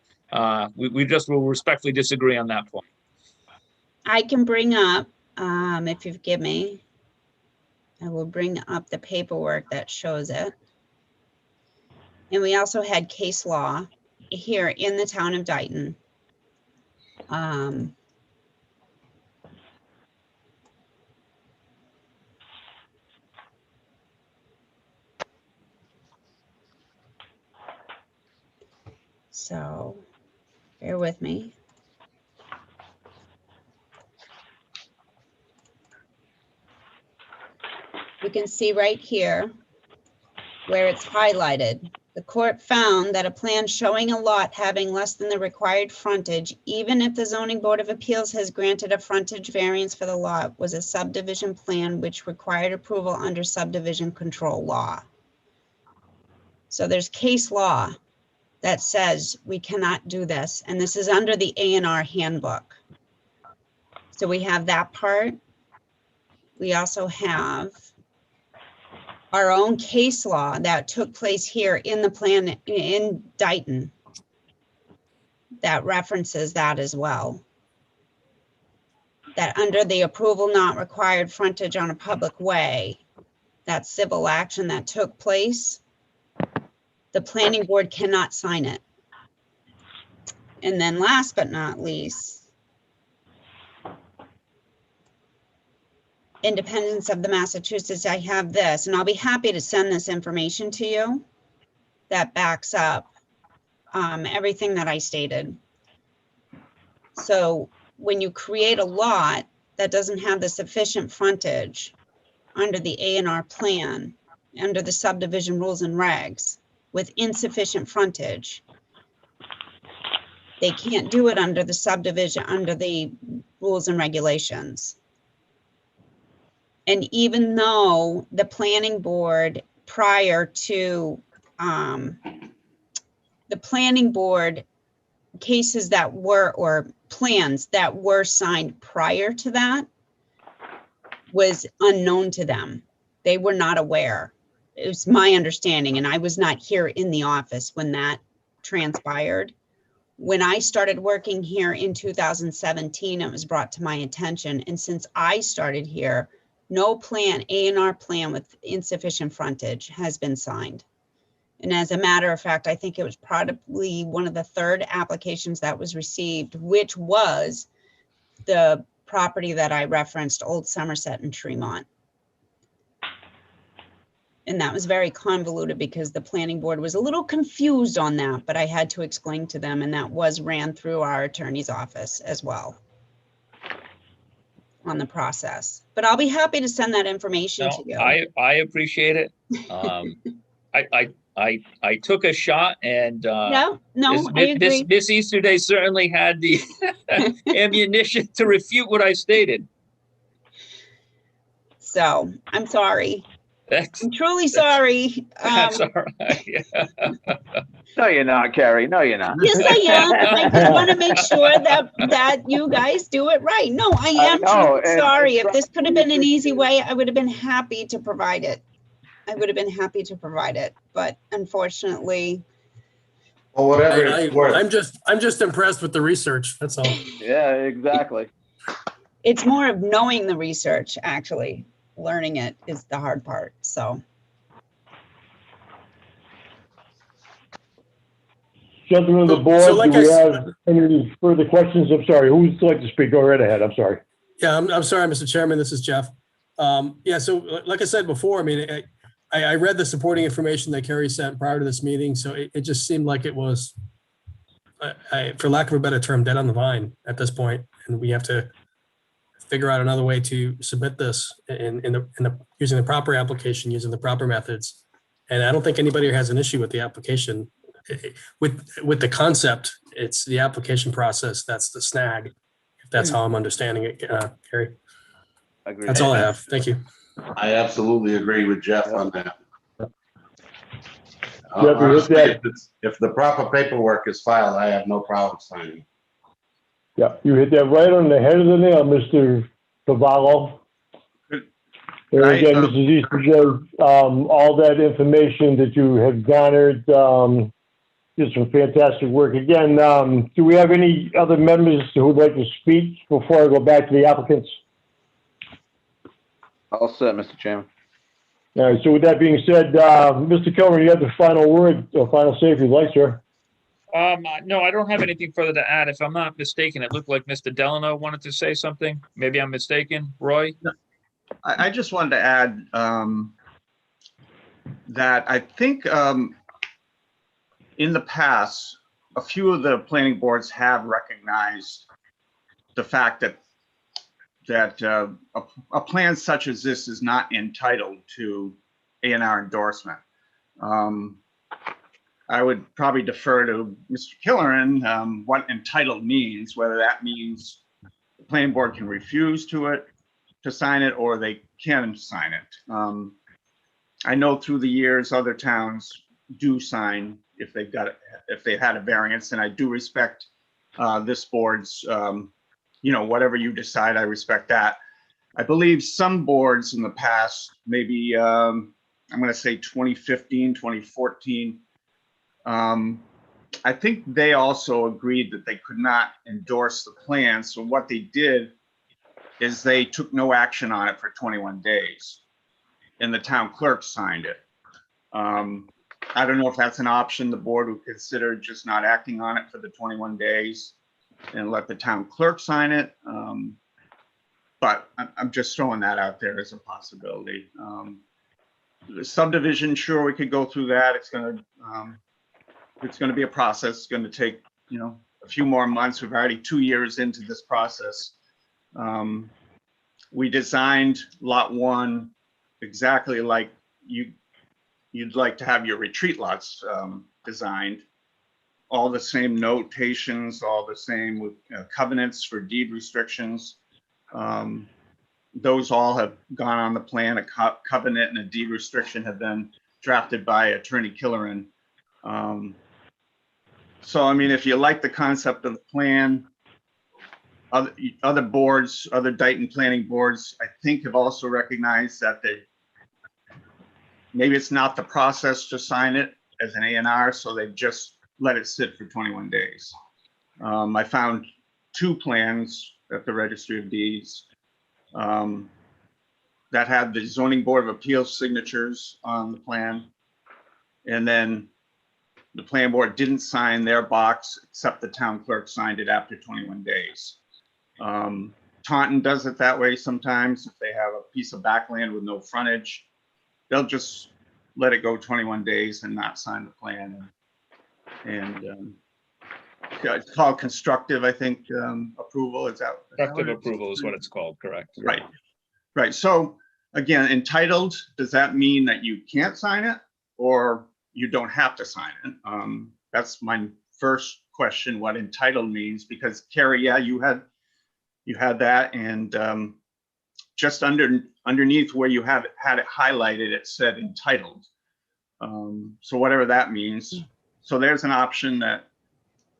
we just will respectfully disagree on that point. I can bring up, if you forgive me, I will bring up the paperwork that shows it. And we also had case law here in the town of Dayton. So bear with me. You can see right here where it's highlighted. The court found that a plan showing a lot having less than the required frontage, even if the zoning board of appeals has granted a frontage variance for the lot, was a subdivision plan which required approval under subdivision control law. So there's case law that says we cannot do this, and this is under the A&R handbook. So we have that part. We also have our own case law that took place here in the plan in Dayton that references that as well. That under the approval not required frontage on a public way, that civil action that took place, the planning board cannot sign it. And then last but not least, Independence of the Massachusetts, I have this, and I'll be happy to send this information to you that backs up everything that I stated. So when you create a lot that doesn't have the sufficient frontage under the A&R plan, under the subdivision rules and regs, with insufficient frontage, they can't do it under the subdivision, under the rules and regulations. And even though the planning board prior to the planning board cases that were, or plans that were signed prior to that was unknown to them. They were not aware. It was my understanding, and I was not here in the office when that transpired. When I started working here in 2017, it was brought to my attention. And since I started here, no plan, A&R plan with insufficient frontage has been signed. And as a matter of fact, I think it was probably one of the third applications that was received, which was the property that I referenced, Old Somerset and Tremont. And that was very convoluted because the planning board was a little confused on that, but I had to explain to them, and that was ran through our attorney's office as well on the process. But I'll be happy to send that information No, to you. I appreciate it. I took a shot, and No, I agree. this Easter day certainly had the ammunition to refute what I stated. So I'm sorry. That's I'm truly sorry. that's all right. Yeah. No, you're not, Carrie. No, you're not. Yes, I am. I just want to make sure that you guys do it right. No, I am know, truly and- sorry. and If this could have been an easy appreciate way, I would have been happy to provide it. But unfortunately, Or whatever it's worth. I'm just impressed with the research. That's all. Yeah, exactly. it's more of knowing the research, actually. Learning it is the hard part, so. Gentlemen of the So board, like do we I s- have any further questions? I'm sorry, who would like to speak? Go right ahead, I'm sorry. Yeah, I'm sorry, Mr. Chairman, this is Jeff. Yeah, so like I said before, I mean, I read the supporting information that Carrie sent prior to this meeting, so it just seemed like it was, for lack of a better term, dead on the vine at this point, and we have to figure out another way to submit this using the proper application, using the proper methods. And I don't think anybody has an issue with the application. With the concept, it's the application process that's the snag, if that's how I'm understanding it, Carrie. Agreed. That's all I have. Thank you. I absolutely agree with Jeff on that. Jeff, you hit Honestly, that. if the proper paperwork is filed, I have no problem signing. Yeah, you hit that right on the head of the nail, Mr. Cavallo. There Right, again, Mrs. Easterday, all that information that you have garnered, just some fantastic work. Again, do we have any other members who would like to speak before I go back to the applicants? All set, Mr. Chairman. All right, so with that being said, Mr. Kilmer, you have the final word, or final say if you'd like, sir. No, I don't have anything further to add. If I'm not mistaken, it looked like Mr. Delano wanted to say something. Maybe I'm mistaken. Roy? I just wanted to add that I think in the past, a few of the planning boards have recognized the fact that a plan such as this is not entitled to A&R endorsement. I would probably defer to Mr. Killeran what entitled means, whether that means the planning board can refuse to sign it or they can sign it. I know through the years other towns do sign if they've got if they had a variance, and I do respect this board's whatever you decide, I respect that. I believe some boards in the past, maybe I'm going to say 2015, 2014, I think they also agreed that they could not endorse the plan. So what they did is they took no action on it for 21 days and the town clerk signed it. I don't know if that's an option the board would consider, just not acting on it for the 21 days and let the town clerk sign it. But I'm just throwing that out there as a possibility. The subdivision, sure, we could go through that. It's going to be a process. It's going to take, a few more months. We're already 2 years into this process. We designed lot 1 exactly like you'd like to have your retreat lots designed. All the same notations, all the same with covenants for deed restrictions. Those all have gone on the plan. A covenant and a deed restriction have been drafted by Attorney Killeran. So, I mean, if you like the concept of the plan, other boards, other Dayton planning boards, I think have also recognized that maybe it's not the process to sign it as an A&R, so they've just let it sit for 21 days. I found 2 plans at the Registry of Deeds that had the Zoning Board of Appeals signatures on the plan. And then the planning board didn't sign their box, except the town clerk signed it after 21 days. Taunton does it that way sometimes. If they have a piece of backland with no frontage, they'll just let it go 21 days and not sign the plan. Yeah, it's called constructive, I think, approval. Is that Constructive approval is what it's called, correct? Right, right. So again, entitled, does that mean that you can't sign it or you don't have to sign it? That's my first question, what entitled means, because Carrie, yeah, you had that, and just underneath where you had it highlighted, it said entitled. So whatever that means. So there's an option that,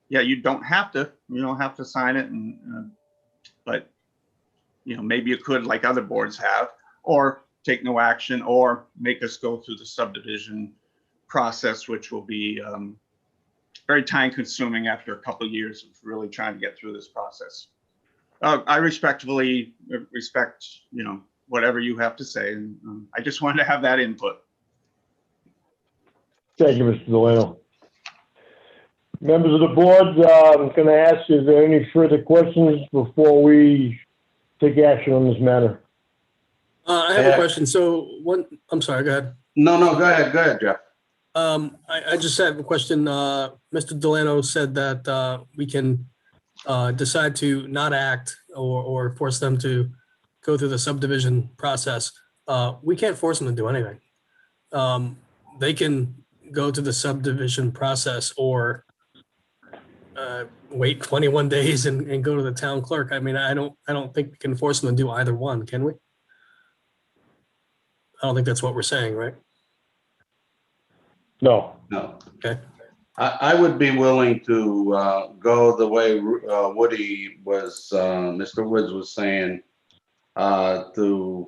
yeah, you don't have to sign it, and but maybe you could, like other boards have, or take no action, or make us go through the subdivision process, which will be very time consuming after a couple of years of really trying to get through this process. I respectfully respect, whatever you have to say. And I just wanted to have that input. Thank you, Mr. Delano. Members of the board, I'm going to ask, is there any further questions before we take action on this matter? I have a question. So I'm sorry, go ahead. No, go ahead, Jeff. I just have a question. Mr. Delano said that we can decide to not act or force them to go through the subdivision process. We can't force them to do anything. They can go to the subdivision process or wait 21 days and go to the town clerk. I mean, I don't think we can force them to do either one, can we? I don't think that's what we're saying, right? No. Okay. I would be willing to go the way Woody was, Mr. Woods was saying, to,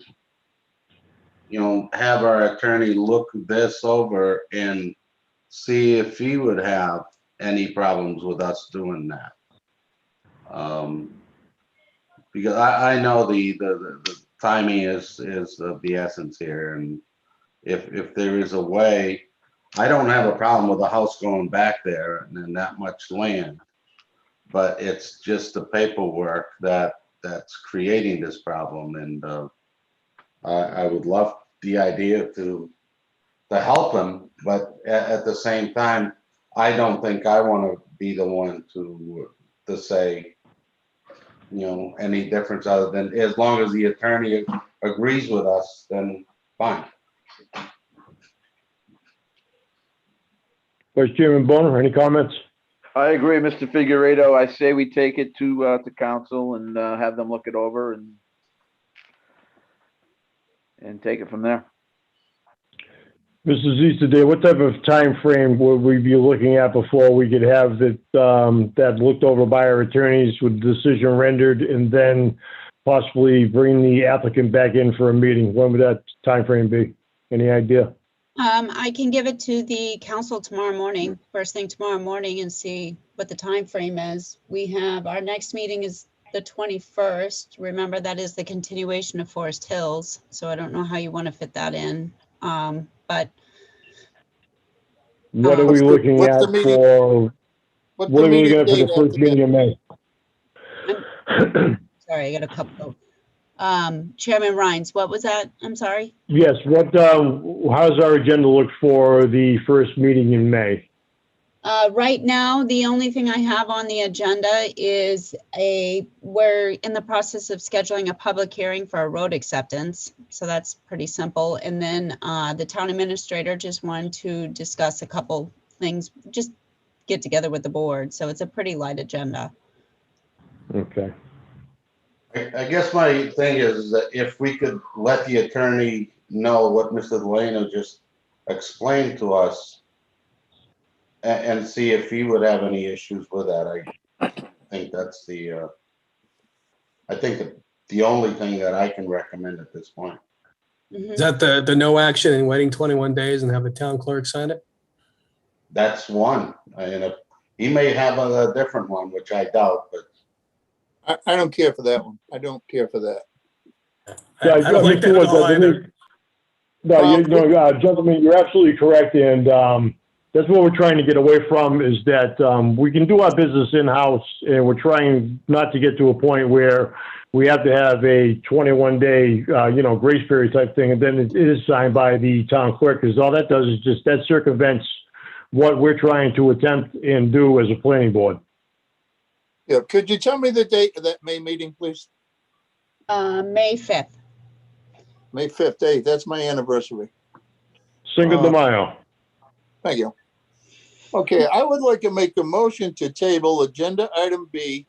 have our attorney look this over and see if he would have any problems with us doing that. Because I know the timing is of the essence here, and if there is a way, I don't have a problem with a house going back there and then that much land, but it's just the paperwork that's creating this problem. And I would love the idea to help him, but at the same time, I don't think I want to be the one to say, any difference other than as long as the attorney agrees with us, then fine. Vice Chairman Bonner, any comments? I agree, Mr. Figueredo. I say we take it to council and have them look it over and take it from there. Mrs. Easterday, what type of time frame would we be looking at before we could have that looked over by our attorneys with decision rendered and then possibly bring the applicant back in for a meeting? When would that time frame be? Any idea? I can give it to the council tomorrow morning, first thing tomorrow morning, and see what the time frame is. We have, our next meeting is the 21st. Remember, that is the continuation of Forest Hills, so I don't know how you want to fit that in. But what are we looking at for? What are we looking at for the first meeting in May? Sorry, I got a couple. Chairman Rhines, what was that? I'm sorry. Yes. How's our agenda look for the first meeting in May? Right now, the only thing I have on the agenda is we're in the process of scheduling a public hearing for a road acceptance. So that's pretty simple. And then the town administrator just wanted to discuss a couple things, just get together with the board. So it's a pretty light agenda. Okay. I guess my thing is that if we could let the attorney know what Mr. Delano just explained to us and see if he would have any issues with that. I think that's the only thing that I can recommend at this point. Is that the no action and waiting 21 days and have the town clerk sign it? That's one. And he may have a different one, which I doubt, but I don't care for that one. I don't care for that. I don't like that at all either. Gentlemen, you're absolutely correct, and that's what we're trying to get away from, is that we can do our business in-house, and we're trying not to get to a point where we have to have a 21-day, grace period type thing, and then it is signed by the town clerk, because all that does is just, that circumvents what we're trying to attempt and do as a planning board. Yeah, could you tell me the date of that May meeting, please? May 5th. May 5th, hey, that's my anniversary. Cinco de Mayo. Thank you. Okay, I would like to make a motion to table agenda item B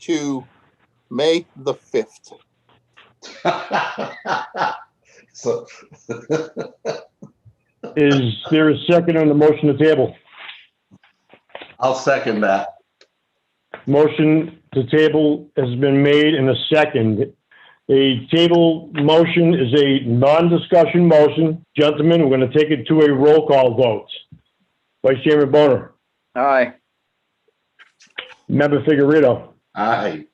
to May the 5th. So, Is there a second on the motion to table? I'll second that. Motion to table has been made in a second. A table motion is a non-discussion motion. Gentlemen, we're going to take it to a roll call vote. Vice Chairman Boner. Aye. Member Figueredo. Aye.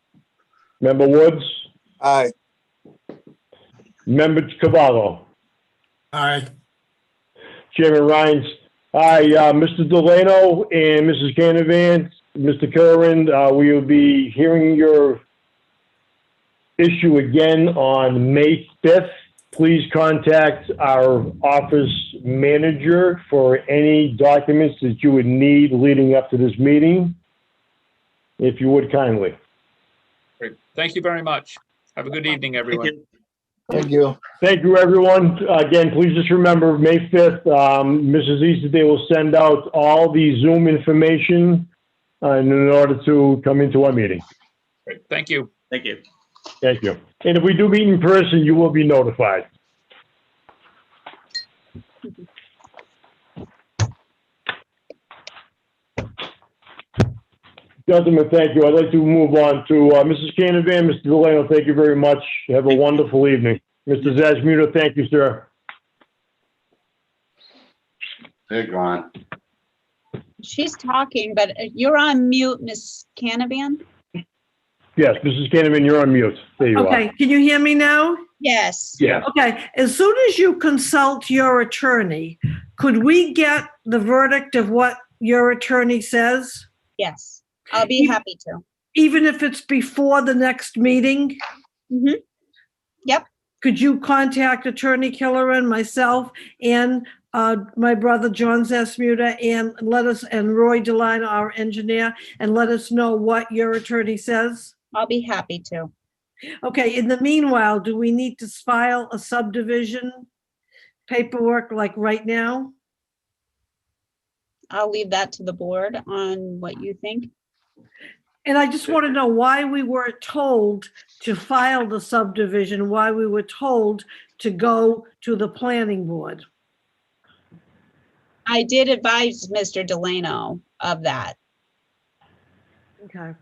Member Woods. Aye. Member Cavallo. Aye. Chairman Rhines. Aye. Mr. Delano and Mrs. Canavan, Mr. Curran, we will be hearing your issue again on May 5th. Please contact our office manager for any documents that you would need leading up to this meeting, if you would kindly. Great. Thank you very much. Have a good evening, everyone. Thank you. Thank you, everyone. Again, please just remember, May 5th, Mrs. Easterday will send out all the Zoom information in order to come into our meeting. Great. Thank you. Thank you. Thank you. And if we do meet in person, you will be notified. Gentlemen, thank you. I'd like to move on to Mrs. Canavan, Mr. Delano, thank you very much. Have a wonderful evening. Mr. Zazmuda, thank you, sir. They're gone. She's talking, but you're on mute, Miss Canavan? Yes, Mrs. Canavan, you're on mute. There you are. Okay, can you hear me now? Yes. Yeah. Okay, as soon as you consult your attorney, could we get the verdict of what your attorney says? Yes, I'll be happy to. Even if it's before the next meeting? Mm-hmm. Yep. Could you contact Attorney Killeran, myself, and my brother John Zesmuda, and Roy Delino, our engineer, and let us know what your attorney says? I'll be happy to. Okay, in the meanwhile, do we need to file a subdivision paperwork like right now? I'll leave that to the board on what you think. And I just want to know why we weren't told to file the subdivision, why we were told to go to the planning board. I did advise Mr. Delano of that. Okay.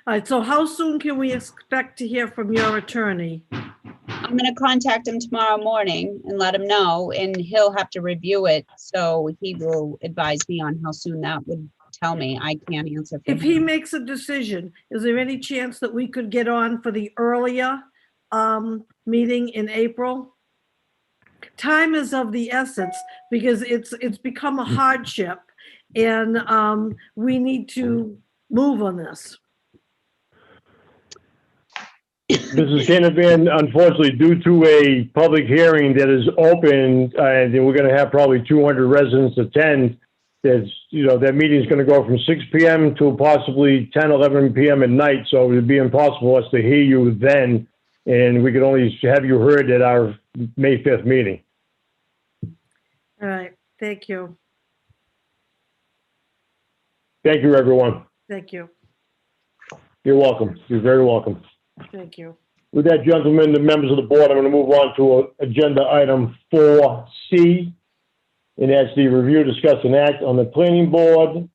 All right, so how soon can we expect to hear from your attorney? I'm going to contact him tomorrow morning and let him know, and he'll have to review it. So he will advise me on how soon that would tell me. I can't answer for If he him. makes a decision, is there any chance that we could get on for the earlier meeting in April? Time is of the essence because it's become a hardship, and we need to move on this. Mrs. Canavan, unfortunately, due to a public hearing that is open, and we're going to have probably 200 residents attend, that meeting is going to go from 6 p.m. to possibly 10, 11 p.m. at night. So it would be impossible for us to hear you then, and we could only have you heard at our May 5th meeting. All right, thank you. Thank you, everyone. Thank you. You're welcome. You're very welcome. Thank you. With that, gentlemen, the members of the board, I'm going to move on to agenda item 4C. And that's the review, discuss, and act on the planning board,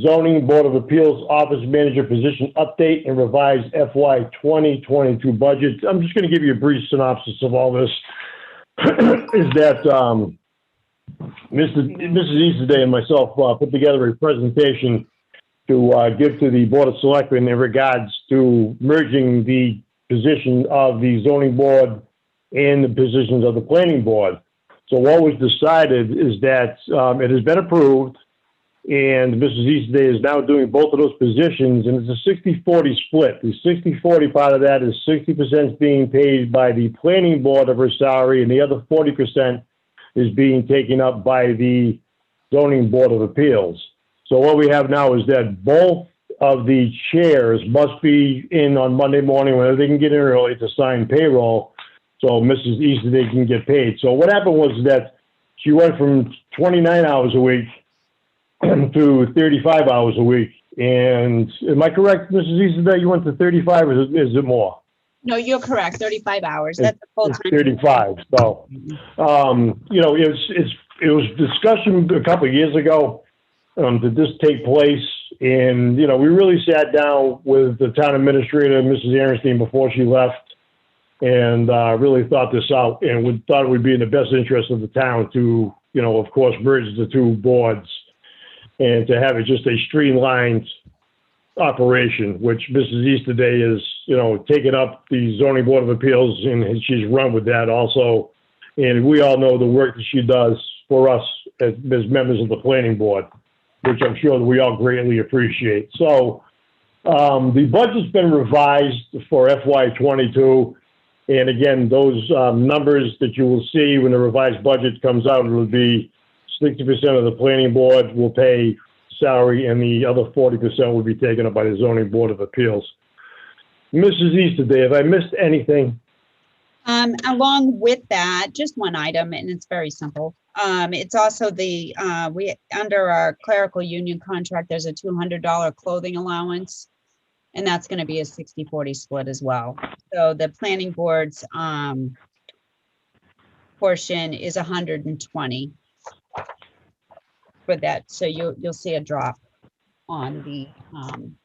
zoning board of appeals, office manager position update, and revised FY 2022 budget. I'm just going to give you a brief synopsis of all this. Is that Mrs. Easterday and myself put together a presentation to give to the Board of Selectmen in regards to merging the position of the zoning board and the positions of the planning board. So what was decided is that it has been approved, and Mrs. Easterday is now doing both of those positions, and it's a 60-40 split. The 60-40 part of that is 60% being paid by the planning board of her salary, and the other 40% is being taken up by the zoning board of appeals. So what we have now is that both of the chairs must be in on Monday morning whenever they can get in early to sign payroll, so Mrs. Easterday can get paid. So what happened was that she went from 29 hours a week to 35 hours a week. And am I correct, Mrs. Easterday, you went to 35, or is it more? No, you're correct, 35 hours. That's a full It's time. 35, so, you know, it was discussion a couple of years ago, did this take place? And, you know, we really sat down with the town administrator, Mrs. Aaronstein, before she left, and really thought this out, and we thought it would be in the best interest of the town to, you know, of course, merge the two boards and to have it just a streamlined operation, which Mrs. Easterday is, you know, taking up the zoning board of appeals, and she's run with that also. And we all know the work that she does for us as members of the planning board, which I'm sure that we all greatly appreciate. So the budget's been revised for FY22. And again, those numbers that you will see when the revised budget comes out, it will be 60% of the planning board will pay salary, and the other 40% will be taken up by the zoning board of appeals. Mrs. Easterday, have I missed anything? Along with that, just one item, and it's very simple. It's also the, under our clerical union contract, there's a $200 clothing allowance. And that's going to be a 60-40 split as well. So the planning board's portion is 120 for that. So you'll see a drop on the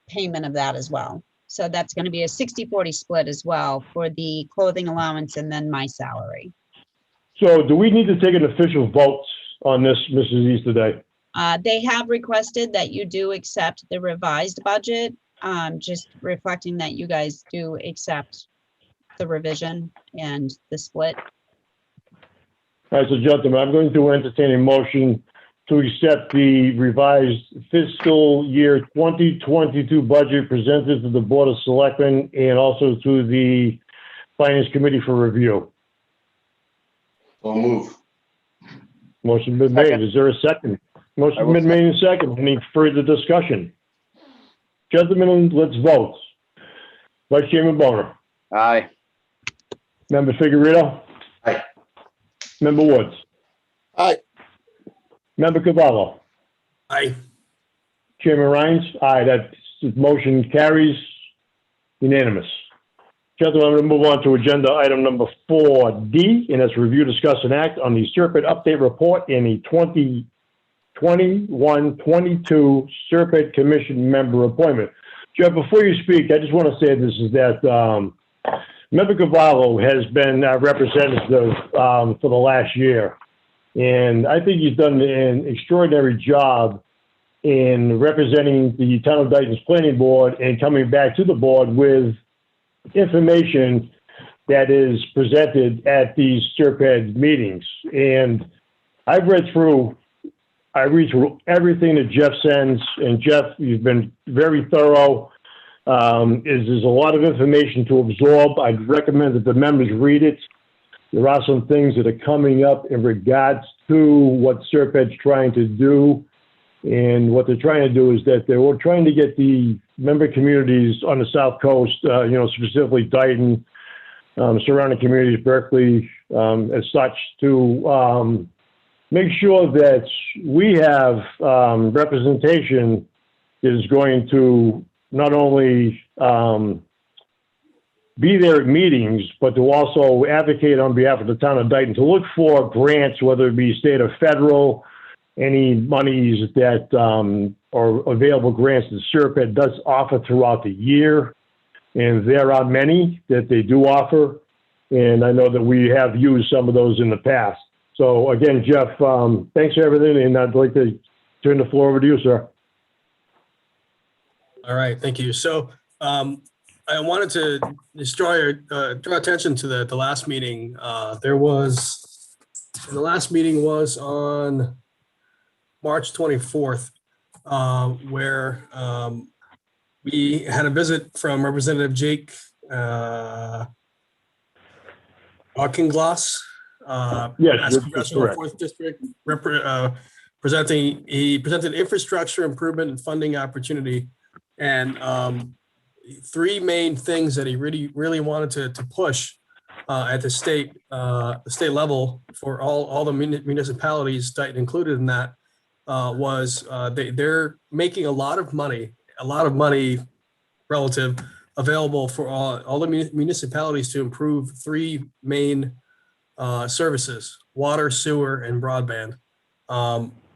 payment of that as well. So that's going to be a 60-40 split as well for the clothing allowance and then my salary. So do we need to take an official vote on this, Mrs. Easterday? They have requested that you do accept the revised budget. Just reflecting that you guys do accept the revision and the split. All right, so gentlemen, I'm going to entertain a motion to accept the revised fiscal year 2022 budget presented to the Board of Selectmen and also to the Finance Committee for review. So move. Motion been made. Is there a second? Motion been made and second. Any further discussion? Gentlemen, let's vote. Vice Chairman Boner. Aye. Member Figueredo. Aye. Member Woods. Aye. Member Cavallo. Aye. Chairman Rhines. Aye. That motion carries unanimous. Gentlemen, I'm going to move on to agenda item number 4D, and that's review, discuss, and act on the Serpent Update Report and the 2021-22 Serpent Commission member appointment. Jeff, before you speak, I just want to say this is that Member Cavallo has been representative for the last year, and I think he's done an extraordinary job in representing the Town of Dayton's Planning Board and coming back to the board with information that is presented at these Serpent meetings. And I read through everything that Jeff sends, and Jeff, you've been very thorough. There's a lot of information to absorb. I'd recommend that the members read it. There are some things that are coming up in regards to what Serpent's trying to do. And what they're trying to do is that they were trying to get the member communities on the South Coast, specifically Dayton, surrounding communities, Berkeley, as such, to make sure that we have representation that is going to not only be there at meetings, but to also advocate on behalf of the town of Dayton, to look for grants, whether it be state or federal, any monies that are available grants that Serpent does offer throughout the year. And there are many that they do offer. And I know that we have used some of those in the past. So again, Jeff, thanks for everything. And I'd like to turn the floor over to you, sir. All right, thank you. So I wanted to draw attention to the last meeting. The last meeting was on March 24th, where we had a visit from Representative Jake Auchenglass. Yes, as that's Congressional correct. 4th District, he presented infrastructure improvement and funding opportunity. And three main things that he really wanted to push at the state level for all the municipalities, Dayton included in that, was they're making a lot of money relative available for all the municipalities to improve three main services: water, sewer, and broadband.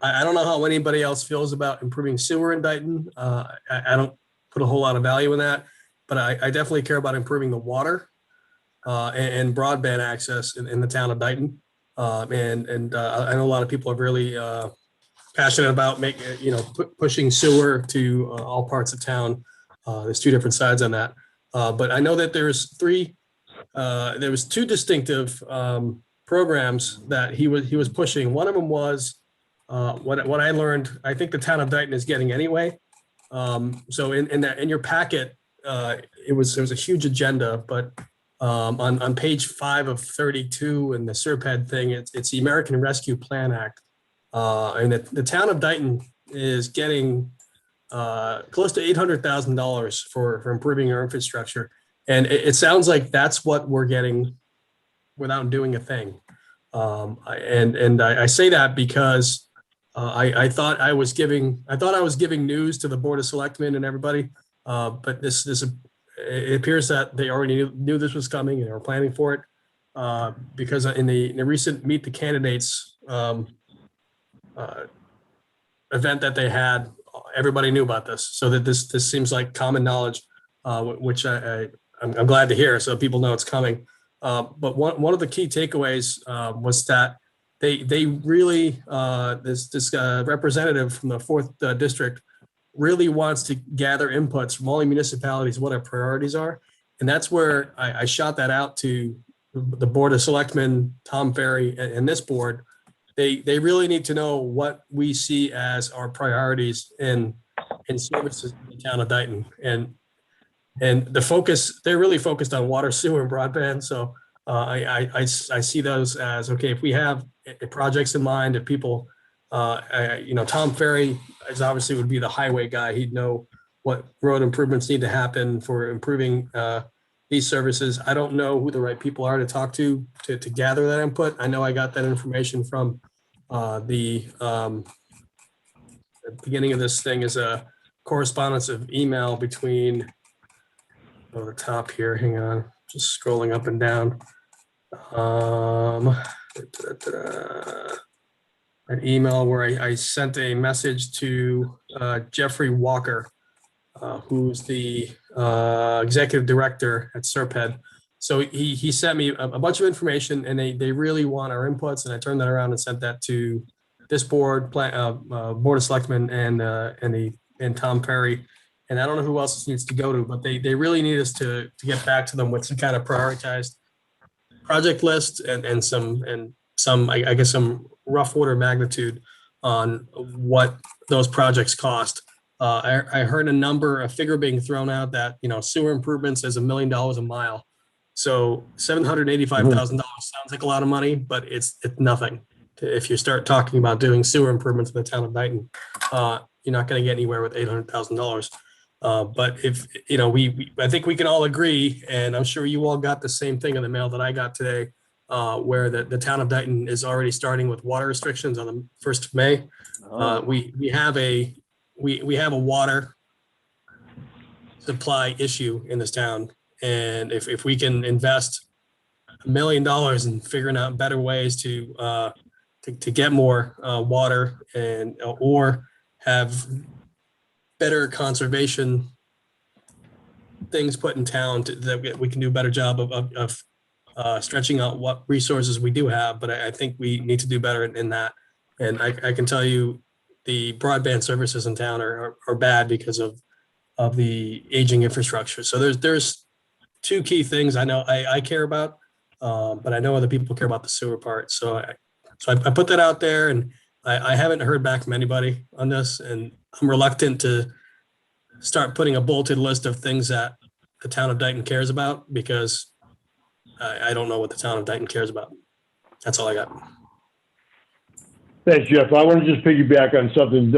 I don't know how anybody else feels about improving sewer in Dayton. I don't put a whole lot of value in that, but I definitely care about improving the water and broadband access in the town of Dayton. And I know a lot of people are really passionate about pushing sewer to all parts of town. There's two different sides on that, but I know that there was two distinctive programs that he was pushing. One of them was what I learned. I think the town of Dayton is getting anyway. So in your packet, there was a huge agenda, but on page 5 of 32 in the SERPED thing, it's the American Rescue Plan Act, and the town of Dayton is getting close to $800,000 for improving our infrastructure, and it sounds like that's what we're getting without doing a thing. I say that because I thought I was giving news to the Board of Selectmen and everybody, but it appears that they already knew this was coming and they were planning for it, because in the recent Meet the Candidates event that they had, everybody knew about this, so that this seems like common knowledge, which I'm glad to hear, so people know it's coming. But one of the key takeaways was that they really this representative from the 4th District really wants to gather inputs from all the municipalities, what our priorities are, and that's where I shot that out to the Board of Selectmen, Tom Ferry, and this board. They really need to know what we see as our priorities in services in the town of Dayton, and the focus, they're really focused on water, sewer, and broadband. So I see those as, okay, if we have projects in mind, if people, Tom Ferry is obviously would be the highway guy. He'd know what road improvements need to happen for improving these services. I don't know who the right people are to talk to gather that input. I know I got that information from the beginning of this thing is a correspondence of email between, the top here, hang on, just scrolling up and down. An email where I sent a message to Jeffrey Walker, who's the executive director at SERPED. So he sent me a bunch of information, and they really want our inputs, and I turned that around and sent that to this board, Board of Selectmen, and Tom Ferry. And I don't know who else this needs to go to, but they really need us to get back to them with some kind of prioritized project list and some I guess some rough order of magnitude on what those projects cost. I heard a figure being thrown out that, sewer improvements is $1 million a mile. So $785,000 sounds like a lot of money, but it's nothing. If you start talking about doing sewer improvements in the town of Dayton, you're not going to get anywhere with $800,000. But if, I think we can all agree, and I'm sure you all got the same thing in the mail that I got today, where the town of Dayton is already starting with water restrictions on the 1st of May. We have a water supply issue in this town. And if we can invest $1 million in figuring out better ways to get more water or have better conservation things put in town that we can do a better job of stretching out what resources we do have. But I think we need to do better in that. And I can tell you the broadband services in town are bad because of of the aging infrastructure. So there's two key things I know I care about, but I know other people care about the sewer part. So I put that out there, and I haven't heard back from anybody on this, and I'm reluctant to start putting a bolted list of things that the town of Dayton cares about, because I don't know what the town of Dayton cares about. That's all I got. Thanks, Jeff. I want to just piggyback on something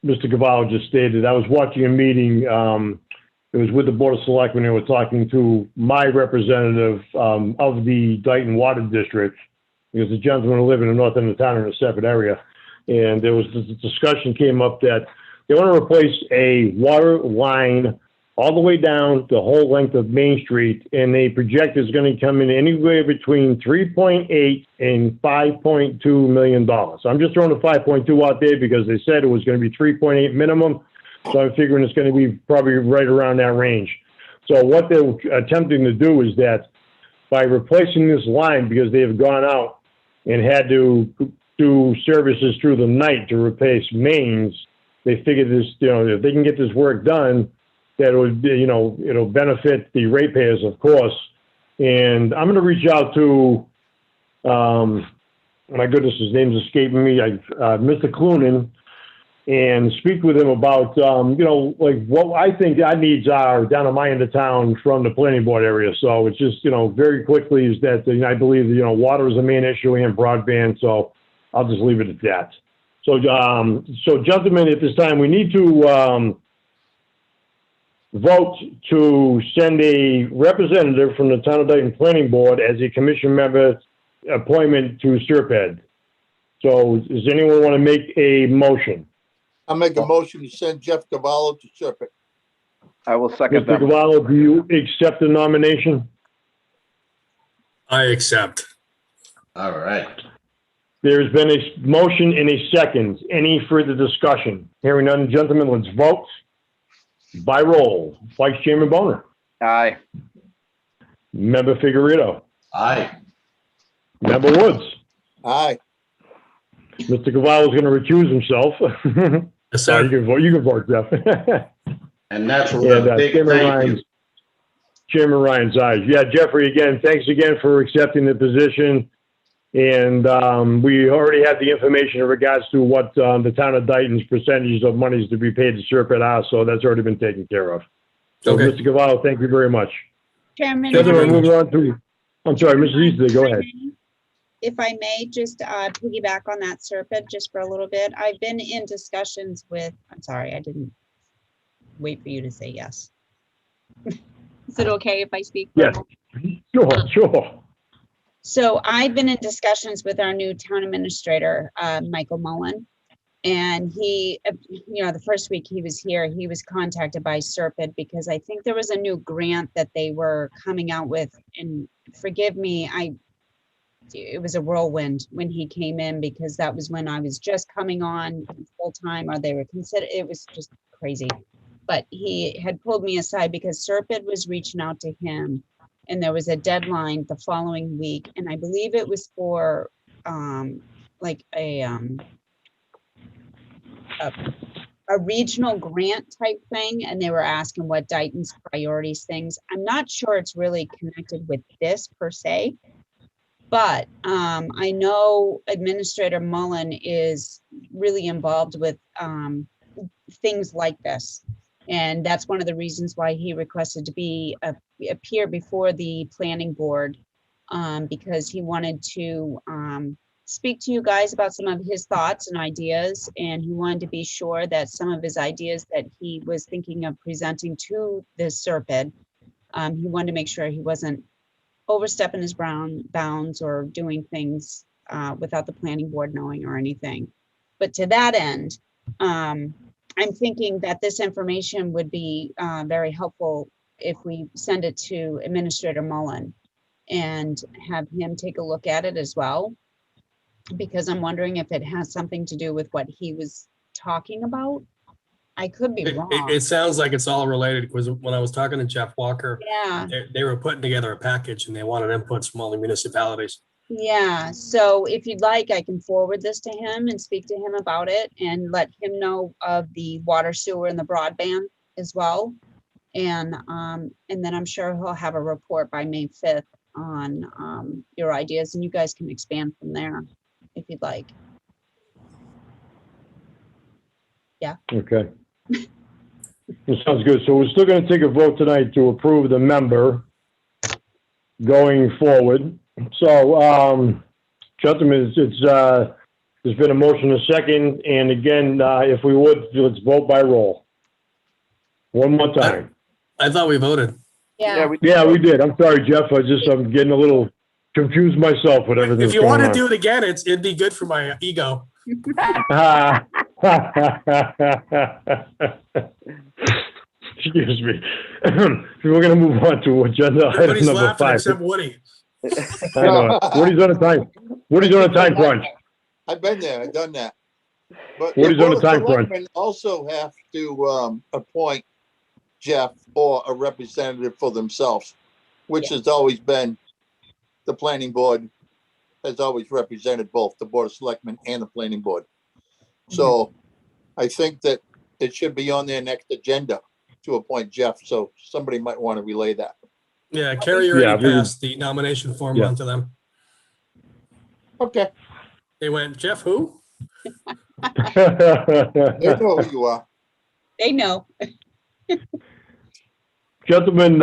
Mr. Cavallo just stated. I was watching a meeting. It was with the Board of Selectmen. They were talking to my representative of the Dayton Water District, because the gentlemen who live in the north end of the town in a separate area. And there was this discussion came up that they want to replace a water line all the way down the whole length of Main Street, and they project it's going to come in anywhere between 3.8 and 5.2 million dollars. So I'm just throwing the 5.2 out there because they said it was going to be 3.8 minimum. So I'm figuring it's going to be probably right around that range. So what they're attempting to do is that by replacing this line, because they have gone out and had to do services through the night to replace mains, they figured this, if they can get this work done, that it would be, it'll benefit the ratepayers, of course. And I'm going to reach out to, my goodness, his name's escaping me, Mr. Clunin, and speak with him about, like what I think our needs are down at my end of town from the planning board area. So it's just, very quickly is that, I believe, water is the main issue and broadband. So I'll just leave it at that. So, gentlemen, at this time, we need to vote to send a representative from the Town of Dayton Planning Board as a commission member appointment to SERPED. So does anyone want to make a motion? I'll make a motion to send Jeff Cavallo to SERPED. I will second Mr. that. Cavallo, do you accept the nomination? I accept. All right. There's been a motion and a second. Any further discussion? Hearing none, gentlemen, let's vote. By roll, Vice Chairman Boner. Aye. Member Figueredo. Aye. Member Woods. Aye. Mr. Cavallo is going to recuse himself. Yes, sir. You can vote, Jeff. And that's And, a big Chairman thank Ryan's, you. Chairman Ryan's aye. Yeah, Jeffrey, again, thanks again for accepting the position. And we already have the information in regards to what the town of Dayton's percentages of monies to be paid to SERPED are, so that's already been taken care of. So, Okay. Mr. Cavallo, thank you very much. Chairman, Thank you very Gentlemen, much. moving on to, I'm sorry, Mrs. Easley, go ahead. if I may, just piggyback on that SERPED just for a little bit. I've been in discussions with, I'm sorry, I didn't wait for you to say yes. Is it okay if I speak? for a Yes. moment? Sure. So I've been in discussions with our new town administrator, Michael Mullen. And he, the first week he was here, he was contacted by SERPED because I think there was a new grant that they were coming out with. And forgive me, it was a whirlwind when he came in, because that was when I was just coming on full time, or they were considered, it was just crazy. But he had pulled me aside because SERPED was reaching out to him, and there was a deadline the following week. And I believe it was for like a regional grant type thing. And they were asking what Dayton's priorities things. I'm not sure it's really connected with this per se, but I know Administrator Mullen is really involved with things like this. And that's one of the reasons why he requested to appear before the planning board, because he wanted to speak to you guys about some of his thoughts and ideas. And he wanted to be sure that some of his ideas that he was thinking of presenting to the SERPED, he wanted to make sure he wasn't overstepping his bounds or doing things without the planning board knowing or anything. But to that end, I'm thinking that this information would be very helpful if we send it to Administrator Mullen and have him take a look at it as well, because I'm wondering if it has something to do with what he was talking about. I could be wrong. It sounds like it's all related, because when I was talking to Jeff Walker, Yeah. they were putting together a package and they wanted inputs from all the municipalities. Yeah, so if you'd like, I can forward this to him and speak to him about it and let him know of the water, sewer, and the broadband. as well. And then I'm sure he'll have a report by May 5th on your ideas, and you guys can expand from there if you'd like. Okay. That sounds good. So we're still going to take a vote tonight to approve the member going forward. So, gentlemen, there's been a motion, a second, and again, if we would, let's vote by roll. One more time. I thought we voted. Yeah. Yeah, we did. I'm sorry, Jeff. I'm getting a little confused myself with everything. If you want to do it again, it'd be good for my ego. Excuse me. We're going to move on to agenda item Everybody's number laughing 5. except Woody. I know. Woody's on a time. Woody's on a time crunch. I've been there, I've done that. But What is the on the Board of time frame? Selectmen also have to appoint Jeff or a representative for themselves, which has always been, the planning board has always represented both the Board of Selectmen and the planning board. So I think that it should be on their next agenda to appoint Jeff, so somebody might want to relay that. Yeah, Carrie Yeah, already we- passed the nomination form Yeah. on to them. Okay, They went, Jeff, who? they know who you are. They know. Gentlemen,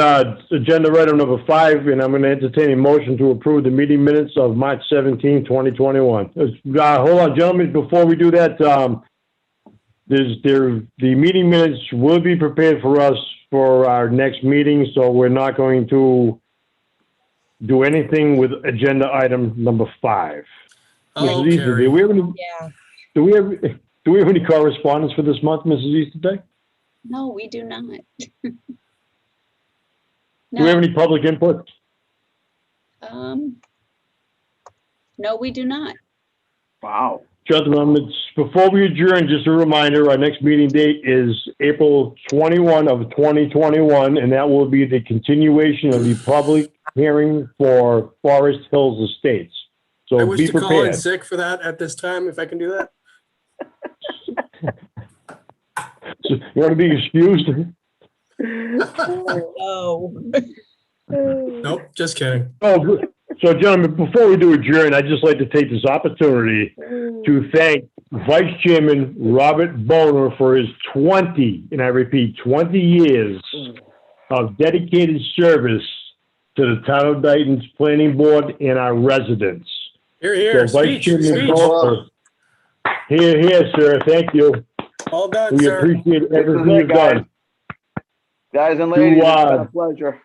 agenda item number 5, and I'm going to entertain a motion to approve the meeting minutes of March 17, 2021. Hold on, gentlemen, before we do that, the meeting minutes will be prepared for us for our next meeting, so we're not going to do anything with agenda item number 5. Oh, Mrs. Easter, Carrie. Yeah. do we have any correspondence for this month, Mrs. Easterday? No, we do not. Do we have No, any public input? no, we do not. Wow. Gentlemen, before we adjourn, just a reminder, our next meeting date is April 21 of 2021, and that will be the continuation of the public hearing for Forest Hills Estates. I So wish be to call in prepared. sick for that at this time, if I can do that. You want to be excused? No. Nope, just kidding. Oh, so gentlemen, before we do adjourn, I'd just like to take this opportunity to thank Vice Chairman Robert Boner for his 20, and I repeat, 20 years of dedicated service to the town of Dayton's planning board and our residents. Here, here, So Vice speech, Chairman speech. Boner, here, sir, thank you. All done, We sir. appreciate everything it, you've guys. done. Guys and ladies, it's been a pleasure.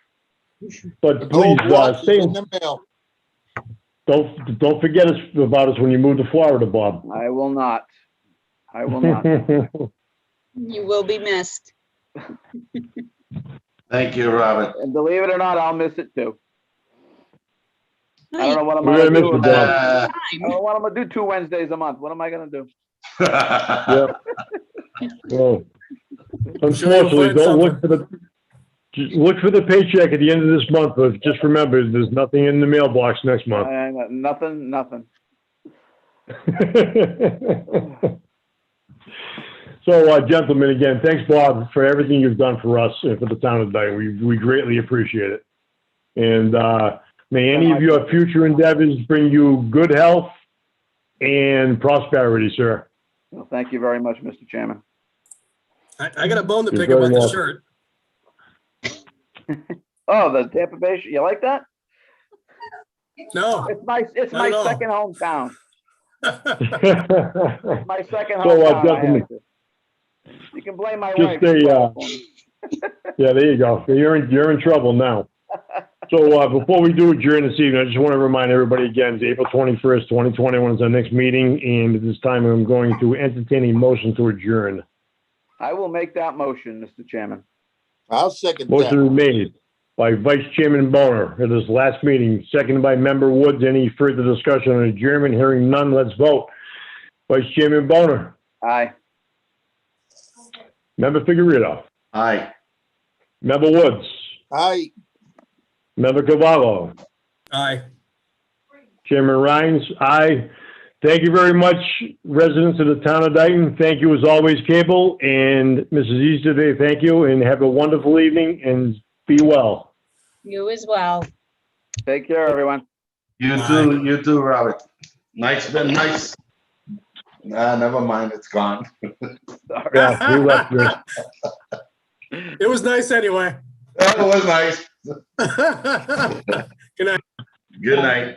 But Gold please, watch is stay, in the mail. don't forget about us when you move to Florida, Bob. I will not. I will not. You will be missed. Thank you, Robert. And believe it or not, I'll miss it too. I don't know what I'm We're gonna gonna do. miss you, Bob. Uh, I don't know what I'm gonna do 2 Wednesdays a month. What am I gonna do? Yep. Well, I'm sure you'll unfortunately, find don't something. just look for the paycheck at the end of this month, but just remember, there's nothing in the mailbox next month. Nothing. So, gentlemen, again, thanks, Bob, for everything you've done for us and for the town of Dayton. We greatly appreciate it. And may any of your future endeavors bring you good health and prosperity, sir. Well, thank you very much, Mr. Chairman. I got a bone to You're pick very about the welcome. shirt. Oh, the Tampa Bay, you like that? No. It's my Not at all. second hometown. My second So, hometown. I gentlemen, have to. You can blame my just wife. yeah, there you go. You're in trouble now. So before we do adjourn this evening, I just want to remind everybody again, it's April 21st, 2021 is our next meeting, and at this time I'm going to entertain a motion to adjourn. I will make that motion, Mr. Chairman. I'll second Motion that. is made by Vice Chairman Boner at this last meeting, seconded by Member Woods. Any further discussion on adjournment? Hearing none, let's vote. Vice Chairman Boner, Aye. Member Figueredo, Aye. Member Woods, Aye. Member Cavallo, Aye. Chairman Rhines, aye. Thank you very much, residents of the town of Dayton. Thank you as always, Cable, and Mrs. Easterday, thank you, and have a wonderful evening, and be well. You as well. Take care, everyone. You too, Robert. Nice, been nice. Nah, never mind, it's gone. Yeah, he left yours. It was nice anyway. That was nice. Good night. Good night.